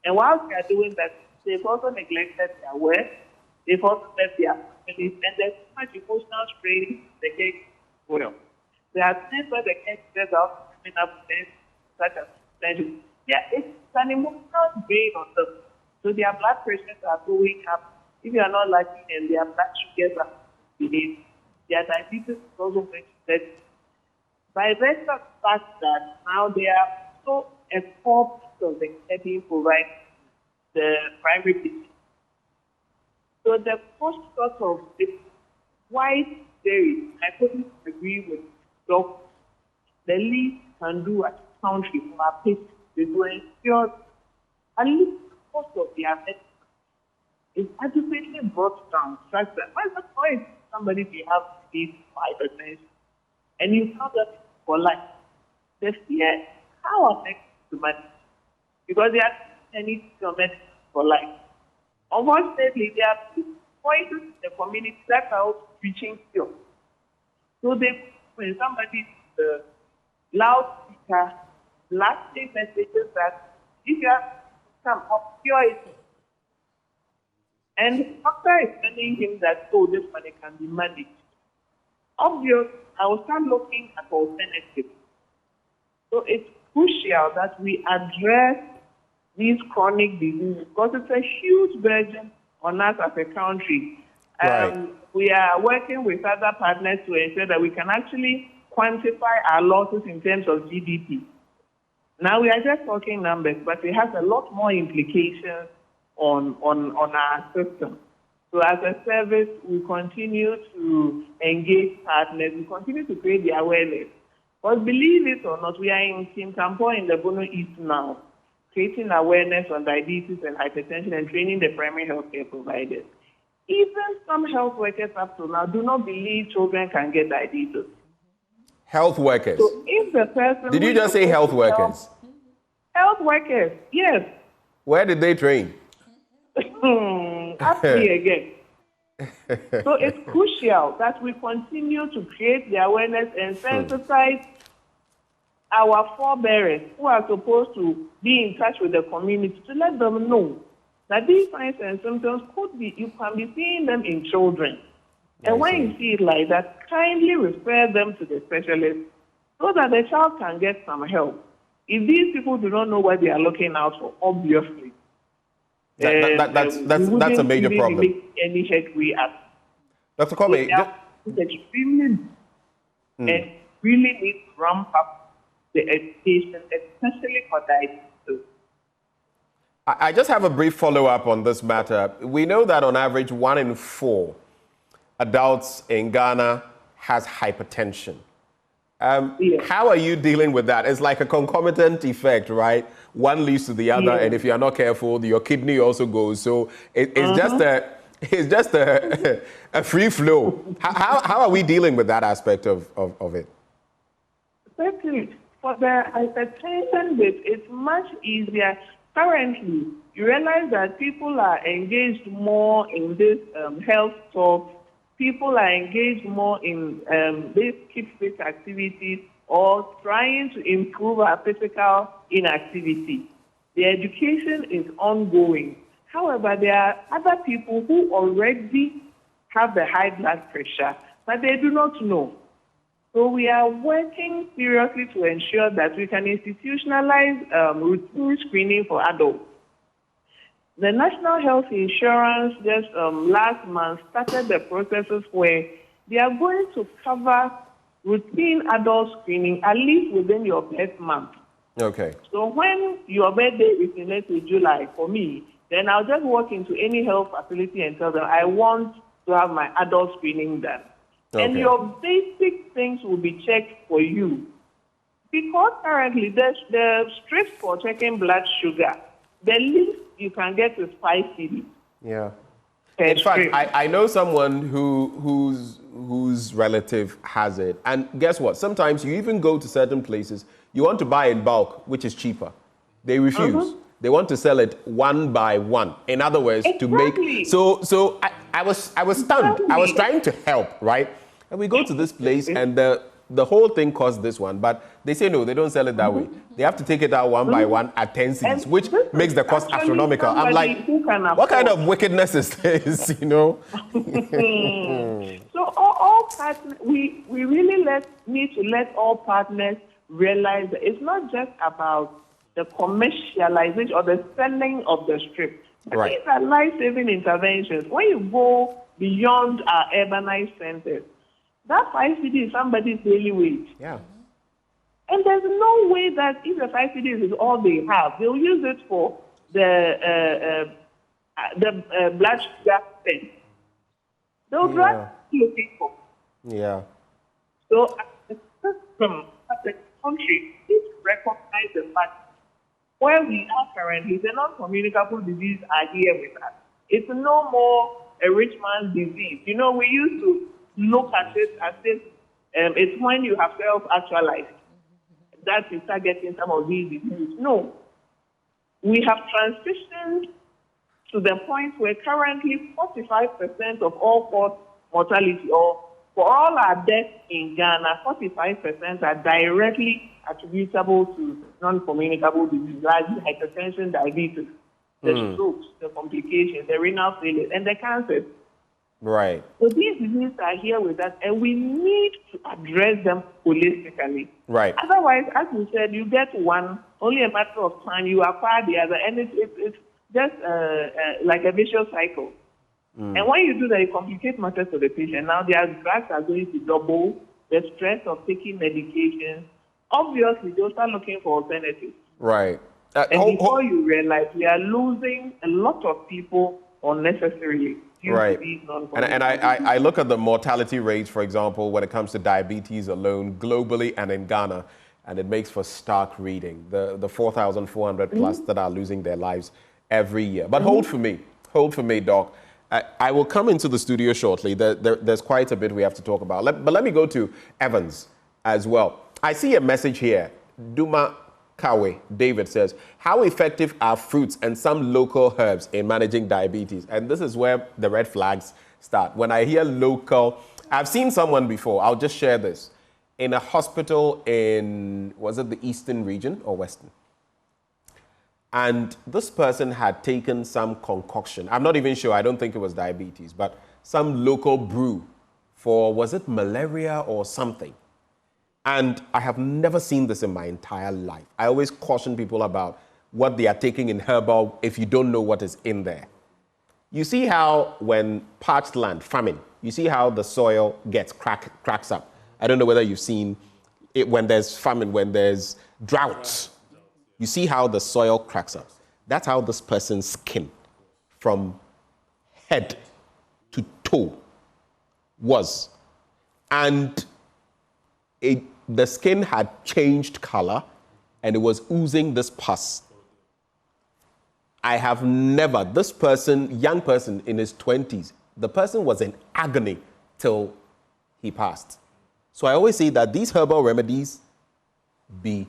And while they are doing that, they've also neglected their work, they've also left their families, and there's so much emotional strain the case as well. There are times where the caregivers are coming up with things such as surgery. Yeah, it's an emotional drain on them. So their blood pressures are going up. If you are not lucky, and their blood sugars are behaving, their diabetes is also going to set. By virtue of the fact that now they are so a core piece of the care being provided the primary patient. So the first sort of why there is, I couldn't agree with doctors. The least can do as a country for our patients is to ensure at least the cost of their medicine is adequately brought down. Such that what's the point somebody may have these hypertension and you tell them for life? The fear, how affects the money? Because they are any medicine for life. Unfortunately, there are voices in the community that are also preaching still. So they, when somebody the loudspeaker blasting messages that if you have some obscure it, and the doctor is telling him that, oh, this money can be managed. Obviously, I will start looking at alternatives. So it's crucial that we address these chronic diseases because it's a huge burden on us as a country.
Right.
We are working with other partners to ensure that we can actually quantify our losses in terms of GDP. Now we are just talking numbers, but it has a lot more implications on our system. So as a service, we continue to engage partners, we continue to create the awareness. But believe it or not, we are in Team Campo in the Bono East now, creating awareness on diabetes and hypertension and training the primary health care providers. Even some health workers up to now do not believe children can get diabetes.
Health workers.
So if the person...
Did you just say health workers?
Health workers, yes.
Where did they train?
Ask me again. So it's crucial that we continue to create the awareness and sensitize our forebearers who are supposed to be in touch with the community to let them know that these signs and symptoms could be, you can be seeing them in children. And when you see it like that, kindly refer them to the specialist so that the child can get some help. If these people do not know what they are looking out for, obviously,
that's a major problem.
Make any headway up.
Dr. Kwame,
it's extremely and really need to ramp up the education, especially for diabetes.
I just have a brief follow-up on this matter. We know that on average, 1 in 4 adults in Ghana has hypertension. How are you dealing with that? It's like a concomitant effect, right? One leads to the other, and if you are not careful, your kidney also goes. So it's just a free flow. How are we dealing with that aspect of it?
Certainly, for the hypertension bit, it's much easier. Currently, you realize that people are engaged more in this health talk. People are engaged more in these keep fit activities or trying to improve our physical inactivity. The education is ongoing. However, there are other people who already have the high blood pressure, but they do not know. So we are working seriously to ensure that we can institutionalize routine screening for adults. The National Health Insurance just last month started the processes where they are going to cover routine adult screening at least within your birth month.
Okay. So
when your birthday is in, let's say, July, for me, then I'll just walk into any health facility and tell them I want to have my adult screening done. Okay. And your basic things will be checked for you. Because currently the strips for checking blood sugar, the least you can get is 5 cedi.
Yeah. In fact, I know someone whose relative has it. And guess what? Sometimes you even go to certain places, you want to buy in bulk, which is cheaper. They refuse. They want to sell it one by one. In other words, to make... So I was stunned. I was trying to help, right? And we go to this place and the the whole thing costs this one, but they say no, they don't sell it that way. They have to take it out one by one at 10 cedis,
And
which
this
makes the
is
cost
actually
astronomical. I'm
somebody
like,
who can
what kind
afford.
of wickedness is this, you know?
So all partners, we really need to let all partners realize that it's not just about the commercialization or the selling of the strip. But
Right.
these are life-saving interventions. When you go beyond our urbanized centers, that 5 cedis is somebody's daily wage.
Yeah.
And there's no way that if the 5 cedis is all they have, they'll use it for the blood sugar thing. They'll drug looking for.
Yeah.
So as a system, as a country, we need to recognize the fact where we are currently, the non-communicable disease are here with us. It's no more a rich man's disease. You know, we used to look at it as if it's when you have self-actualized that you start getting some of these diseases. No. We have transitioned to the point where currently 45% of all cause mortality, or for all our deaths in Ghana, 45% are directly attributable to non-communicable disease, like hypertension, diabetes, the strokes, the complications, the renal failure, and the cancers.
Right.
So these diseases are here with us, and we need to address them holistically.
Right.
Otherwise, as you said, you get one, only a matter of time, you acquire the other, and it's just like a vicious cycle. And when you do that, you complicate matters for the patient. Now, their drugs are going to double, the stress of taking medication. Obviously, they'll start looking for alternatives.
Right.
And before you realize, we are losing a lot of people unnecessarily.
Right. And I look at the mortality rates, for example, when it comes to diabetes alone, globally and in Ghana, and it makes for stark reading. The 4,400 plus that are losing their lives every year. But hold for me, Doc. I will come into the studio shortly. There's quite a bit we have to talk about. But let me go to Evans as well. I see a message here. Duma Kawe, David says, how effective are fruits and some local herbs in managing diabetes? And this is where the red flags start. When I hear local, I've seen someone before, I'll just share this, in a hospital in, was it the Eastern region or Western? And this person had taken some concoction. I'm not even sure, I don't think it was diabetes, but some local brew for, was it malaria or something? And I have never seen this in my entire life. I always caution people about what they are taking in herbal if you don't know what is in there. You see how when parched land, famine, you see how the soil gets cracks up. I don't know whether you've seen it when there's famine, when there's drought. You see how the soil cracks up. That's how this person's skin from head to toe was. And the skin had changed color and it was oozing this pus. I have never, this person, young person in his 20s, the person was in agony till he passed. So I always say that these herbal remedies, be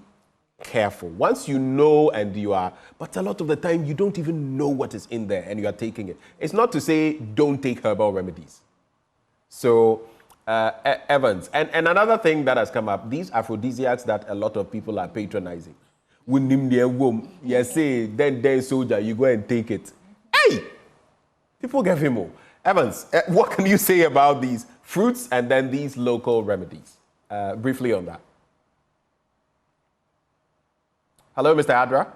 careful. Once you know and you are, but a lot of the time you don't even know what is in there and you are taking it. It's not to say don't take herbal remedies. So, Evans, and another thing that has come up, these aphrodisiacs that a lot of people are patronizing. You say, then soldier, you go and take it. Hey! People get him more. Evans, what can you say about these fruits and then these local remedies? Briefly on that. Hello, Mr. Adrah.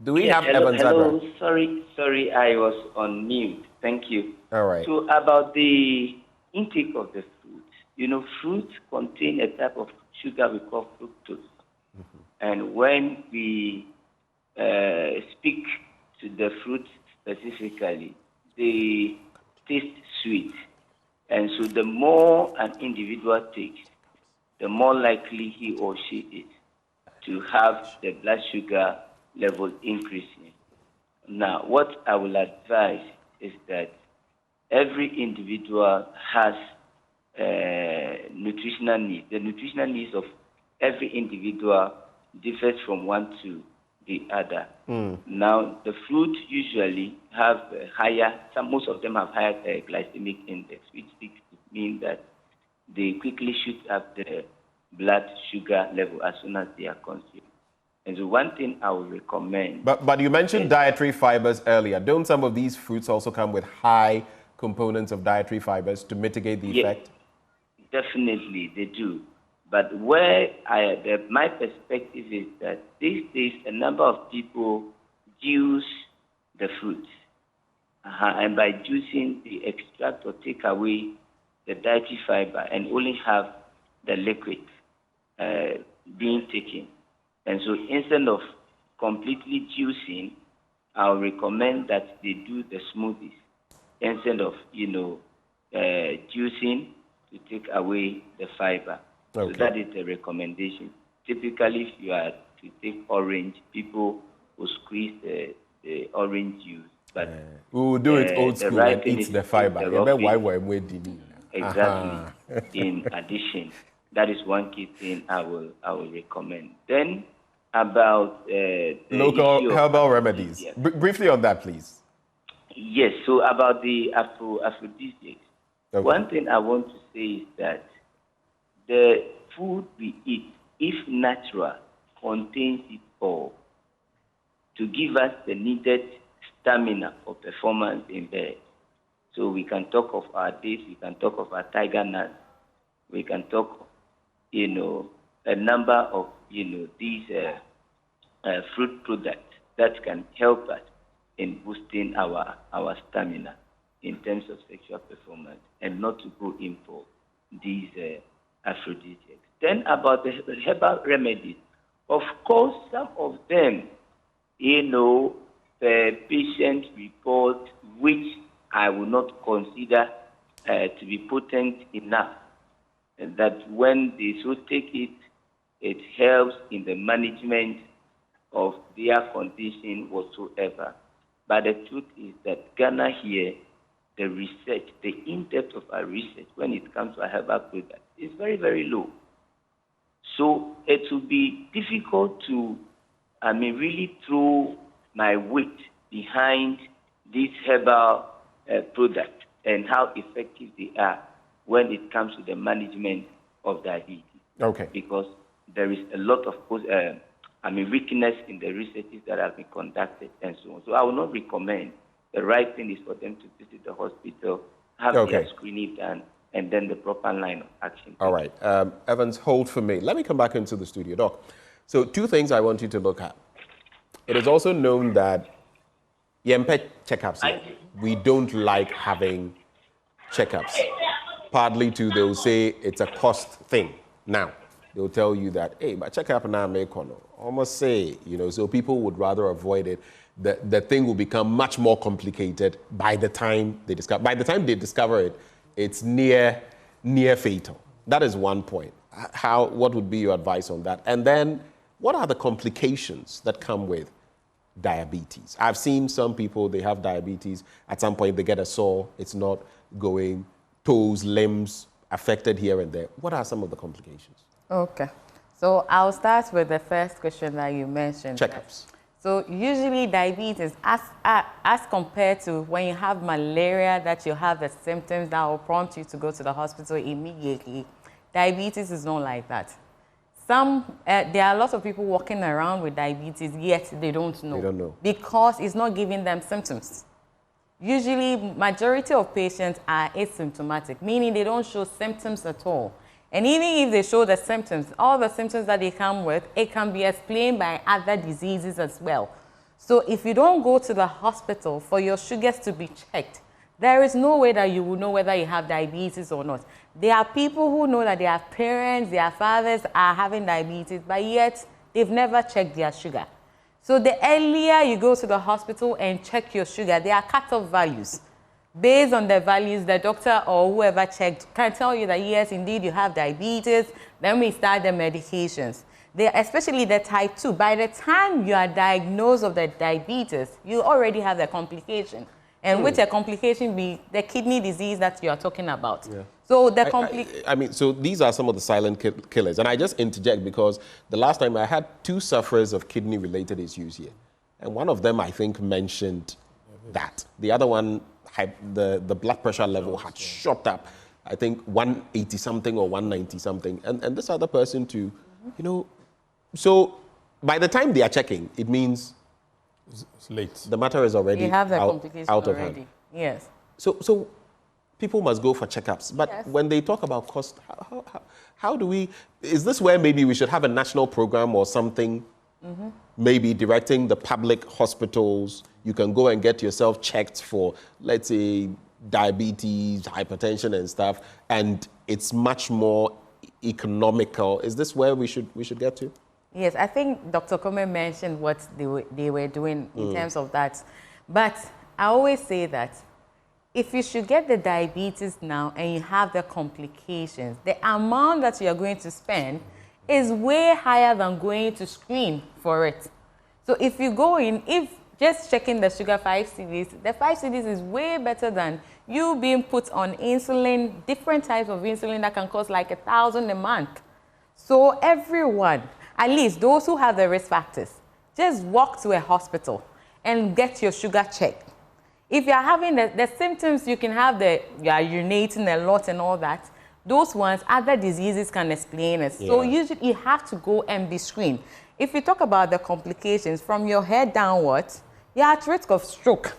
Do we have Evans
hello.
Adrah?
Sorry, I was on mute. Thank you.
All right.
So about the intake of the fruit, you know, fruits contain a type of sugar we call fructose. Mm-hmm. And when we speak to the fruit specifically, they taste sweet. And so the more an individual takes, the more likely he or she is to have the blood sugar level increasing. Now, what I will advise is that every individual has nutritional needs. The nutritional needs of every individual differs from one to the other. Now, the fruit usually have higher, most of them have higher glycemic index, which means that they quickly shoot up the blood sugar level as soon as they are consumed. And so one thing I would recommend...
But you mentioned dietary fibers earlier. Don't some of these fruits also come with high components of dietary fibers to mitigate the effect?
Definitely, they do. But where my perspective is that these days a number of people juice the fruits. And by juicing, they extract or take away the dietary fiber and only have the liquid being taken. And so instead of completely juicing, I'll recommend that they do the smoothies instead of, juicing to take away the fiber.
Okay.
So that is the recommendation. Typically, if you are to take orange, people will squeeze the orange juice. But
we will do it old school and eat the fiber.
Exactly. In addition, that is one key thing I will recommend. Then about
local herbal remedies.
Yes.
Briefly on that, please.
Yes. So about the aphrodisiacs, one thing I want to say is that the food we eat, if natural, contains it all to give us the needed stamina for performance in bed. So we can talk of our dates, we can talk of our tiger nuts, we can talk, a number of, these fruit products that can help us in boosting our stamina in terms of sexual performance, and not to go in for these aphrodisiacs. Then about the herbal remedies, of course, some of them, the patient report, which I will not consider to be potent enough, and that when they so take it, it helps in the management of their condition whatsoever. But the truth is that Ghana here, the research, the in-depth of our research when it comes to a herbal product is very, very low. So it will be difficult to, really throw my weight behind these herbal products and how effective they are when it comes to the management of diabetes.
Okay.
Because there is a lot of weakness in the researches that have been conducted and so on. So I will not recommend. The right thing is for them to visit the hospital, have their screening done, and then the proper line of action.
All right. Evans, hold for me. Let me come back into the studio, Doc. So 2 things I want you to look at. It is also known that Yempe checkups, we don't like having checkups. Partly too, they will say it's a cost thing. Now, they'll tell you that, hey, but checkup now may almost say, so people would rather avoid it. The thing will become much more complicated by the time they discover. By the time they discover it, it's near fatal. That is one point. What would be your advice on that? And then, what are the complications that come with diabetes? I've seen some people, they have diabetes. At some point, they get a sore. It's not going. Toes, limbs affected here and there. What are some of the complications?
Okay. So I'll start with the first question that you mentioned.
Checkups.
So usually diabetes, as compared to when you have malaria, that you have the symptoms that will prompt you to go to the hospital immediately, diabetes is not like that. There are a lot of people walking around with diabetes, yet they don't know.
They don't know.
Because it's not giving them symptoms. Usually, majority of patients are asymptomatic, meaning they don't show symptoms at all. And even if they show the symptoms, all the symptoms that they come with, it can be explained by other diseases as well. So if you don't go to the hospital for your sugars to be checked, there is no way that you will know whether you have diabetes or not. There are people who know that their parents, their fathers are having diabetes, but yet they've never checked their sugar. So the earlier you go to the hospital and check your sugar, there are cutoff values. Based on the values, the doctor or whoever checked can tell you that, yes, indeed, you have diabetes. Then we start the medications. Especially the type 2. By the time you are diagnosed of the diabetes, you already have the complication. And with a complication be the kidney disease that you are talking about. Yeah. So
so these are some of the silent killers. And I just interject because the last time I had 2 sufferers of kidney-related issues here. And one of them, I think, mentioned that. The other one, the blood pressure level had shot up I think 180 something or 190 something, and this other person to, you know, so by the time they are checking, it means
it's late.
The matter is already
You have the
out
complication
of
already.
hand.
Yes.
So people must go for checkups. But
Yes.
when they talk about cost, how do we, is this where maybe we should have a national program or something, maybe directing the public hospitals, you can go and get yourself checked for, let's say, diabetes, hypertension and stuff, and it's much more economical. Is this where we should get to?
Yes, I think Dr. Kome mentioned what they were doing in terms of that. But I always say that if you should get the diabetes now and you have the complications, the amount that you are going to spend is way higher than going to screen for it. So if you go in, if just checking the sugar 5 cds, the 5 cds is way better than you being put on insulin, different types of insulin that can cost like 1,000 a month. So everyone, at least those who have the risk factors, just walk to a hospital and get your sugar checked. If you're having the symptoms, you can have you are urinating a lot and all that. Those ones, other diseases can explain it. So usually you have to go and be screened. If you talk about the complications from your head downwards, you're at risk of stroke.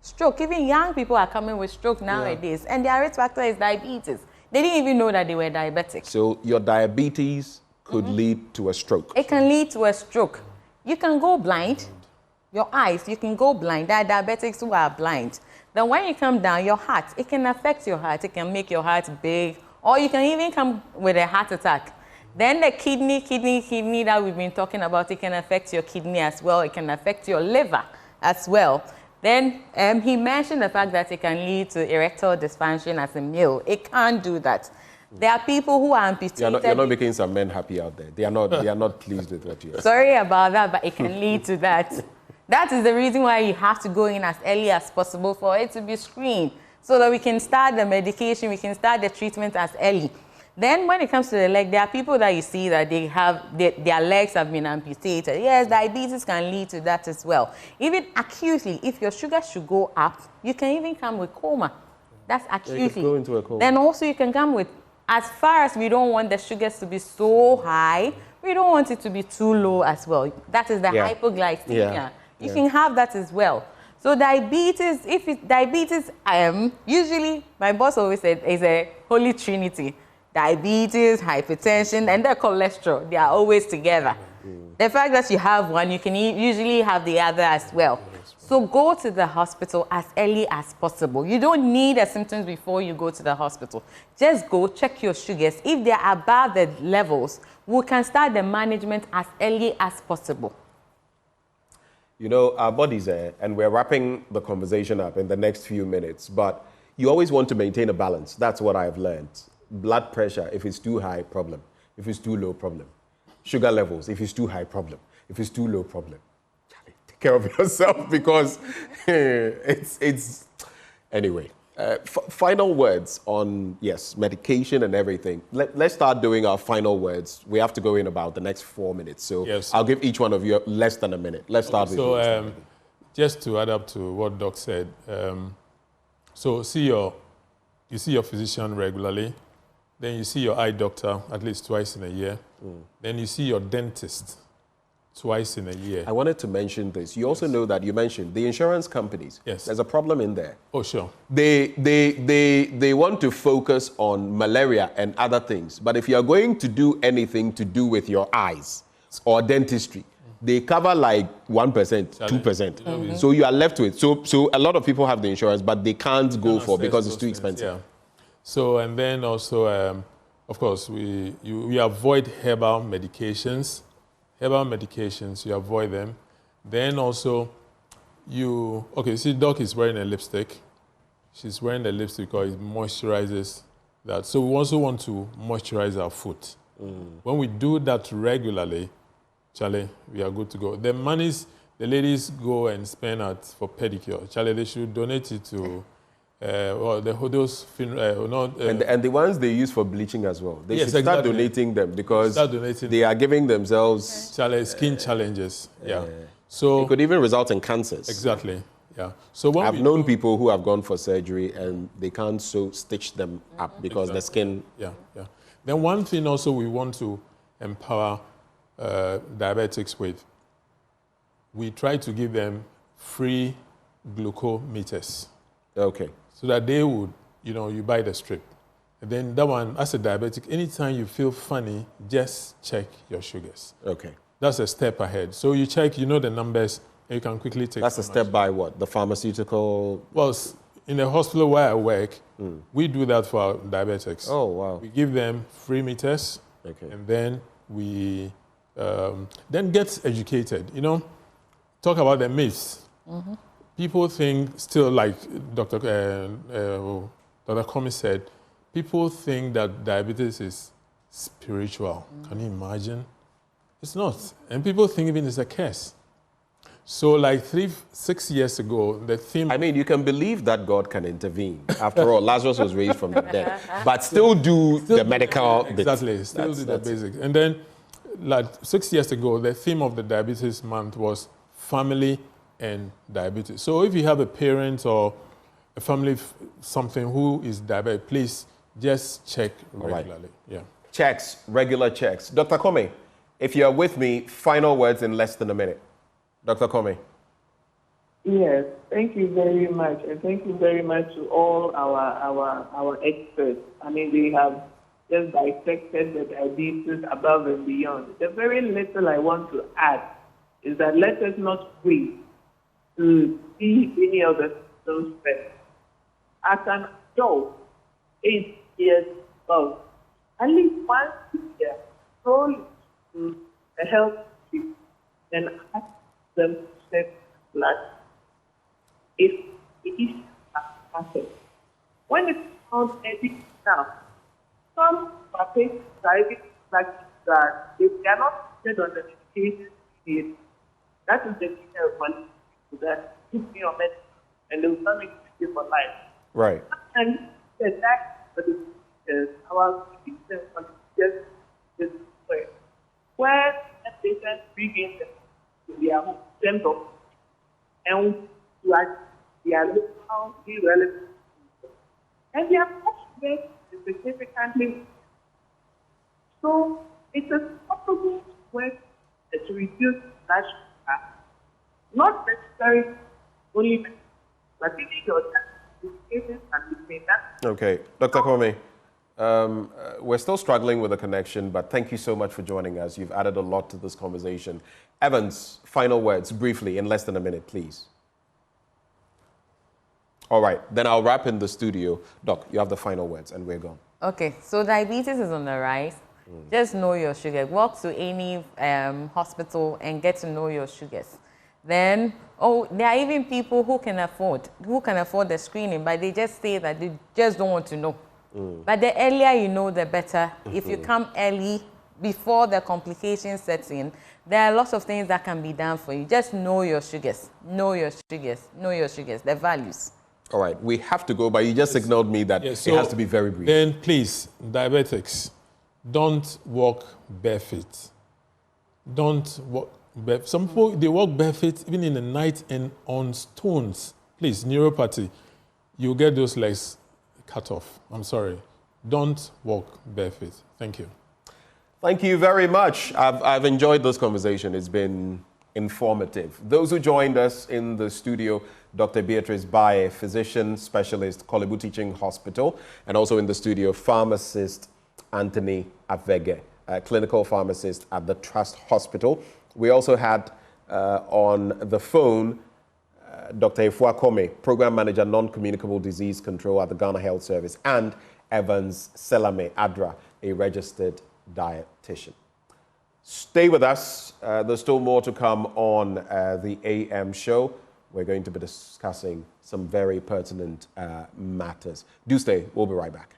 Stroke, even young people are coming with stroke nowadays, and their risk factor is diabetes. They didn't even know that they were diabetic.
So your diabetes could lead to a stroke.
It can lead to a stroke. You can go blind. Your eyes, you can go blind. There are diabetics who are blind. Then when you come down, your heart, it can affect your heart. It can make your heart big, or you can even come with a heart attack. Then the kidney that we've been talking about, it can affect your kidney as well. It can affect your liver as well. Then he mentioned the fact that it can lead to erectile dysfunction as a male. It can't do that. There are people who are amputated.
You're not making some men happy out there. They are not pleased with what you are saying.
Sorry about that, but it can lead to that. That is the reason why you have to go in as early as possible for it to be screened, so that we can start the medication, we can start the treatment as early. Then when it comes to the leg, there are people that you see that they have their legs have been amputated. Yes, diabetes can lead to that as well. Even acutely, if your sugar should go up, you can even come with coma. That's acutely.
You can go into a coma.
Then also you can come with, as far as we don't want the sugars to be so high, we don't want it to be too low as well. That is the hypoglycemia. You can have that as well. So diabetes, usually my boss always said is a holy trinity. Diabetes, hypertension, and the cholesterol, they are always together. The fact that you have one, you can usually have the other as well. So go to the hospital as early as possible. You don't need the symptoms before you go to the hospital. Just go check your sugars. If they are above the levels, we can start the management as early as possible.
You know, our body's there, and we're wrapping the conversation up in the next few minutes, but you always want to maintain a balance. That's what I've learned. Blood pressure, if it's too high, problem. If it's too low, problem. Sugar levels, if it's too high, problem. If it's too low, problem. Take care of yourself, because it's... Anyway, final words on, yes, medication and everything. Let's start doing our final words. We have to go in about the next 4 minutes. So yes. I'll give each one of you less than a minute. Let's start with you.
So just to add up to what Doc said, so you see your physician regularly. Then you see your eye doctor at least twice in a year. Then you see your dentist twice in a year.
I wanted to mention this. You also know that you mentioned the insurance companies.
Yes.
There's a problem in there.
Oh, sure.
They want to focus on malaria and other things. But if you're going to do anything to do with your eyes or dentistry, they cover like 1%, 2%. So you are left with. So a lot of people have the insurance, but they can't go for because it's too expensive.
Yeah. So, and then also, of course, we avoid herbal medications. Herbal medications, you avoid them. Then also, see, Doc is wearing a lipstick. She's wearing the lipstick because it moisturizes that. So we also want to moisturize our foot. When we do that regularly, Charlie, we are good to go. The monies the ladies go and spend for pedicure, Charlie, they should donate it to... and
the ones they use for bleaching as well. They should start
exactly.
donating them, because they are giving themselves
skin challenges. So
it could even result in cancers.
Exactly. Yeah. So when
I've known people who have gone for surgery and they can't stitch them up because the skin.
Yeah, yeah. Then one thing also we want to empower diabetics with, we try to give them free glucometers.
Okay.
So that they would, you buy the strip. And then that one, as a diabetic, anytime you feel funny, just check your sugars.
Okay.
That's a step ahead. So you check, the numbers, and you can quickly take.
That's a step by what? The pharmaceutical?
Well, in the hospital where I work, we do that for our diabetics.
Oh, wow.
We give them free meters, and then we then get educated. Talk about the myths. Mm-hmm. People think still, like Dr. Comey said, people think that diabetes is spiritual. Can you imagine? It's not. And people think even it's a curse. So like 6 years ago, the theme...
I mean, you can believe that God can intervene. After all, Lazarus was raised from the dead. But still do the medical...
Exactly, still do the basics. And then like 6 years ago, the theme of the Diabetes Month was family and diabetes. So if you have a parent or a family, something who is diabetic, please just check regularly. Right. Yeah.
Checks, regular checks. Dr. Comey, if you are with me, final words in less than a minute. Dr. Comey.
Yes, thank you very much. And thank you very much to all our experts. I mean, they have just dissected the diabetes above and beyond. The very little I want to add is that let us not wait to see any of the symptoms first. As an adult, 8 years old, at least once a year, go to a health clinic and ask them to check blood if it is acid. When it's found anything now, some patients driving like that, if they are not treated on the medication needed, that is the kind of money that gives me your medicine and they will not make it for life.
Right.
And the fact that our system just this way, where the patients bring in their symptoms and they are local, irrelevant, and they are much less significantly. So it's a possible way to reduce blood sugar, not necessarily only, but taking your cases and between that.
Okay, Dr. Comey, we're still struggling with the connection, but thank you so much for joining us. You've added a lot to this conversation. Evans, final words, briefly, in less than a minute, please. All right, then I'll wrap in the studio. Doc, you have the final words, and we're gone. Okay,
so diabetes is on the rise. Just know your sugar. Walk to any hospital and get to know your sugars. Then, there are even people who can afford the screening, but they just say that they just don't want to know. But the earlier you know, the better. If you come early, before the complications set in, there are lots of things that can be done for you. Just know your sugars. Know your sugars. Know your sugars, the values.
All right, we have to go, but you just signaled me that it has to be very brief.
Then please, diabetics, don't walk barefoot. Don't walk barefoot. Some people, they walk barefoot even in the night and on stones. Please, neuropathy, you get those legs cut off. I'm sorry. Don't walk barefoot. Thank you.
Thank you very much. I've enjoyed this conversation. It's been informative. Those who joined us in the studio, Dr. Beatrice Baye, physician specialist, Kolebu Teaching Hospital, and also in the studio, pharmacist Anthony Avege, clinical pharmacist at the Trust Hospital. We also had on the phone Dr. Efua Comey, program manager, Non-Communicable Disease Control at the Ghana Health Service, and Evans Adrah, a registered dietitian. Stay with us. There's still more to come on the AM show. We're going to be discussing some very pertinent matters. Do stay. We'll be right back.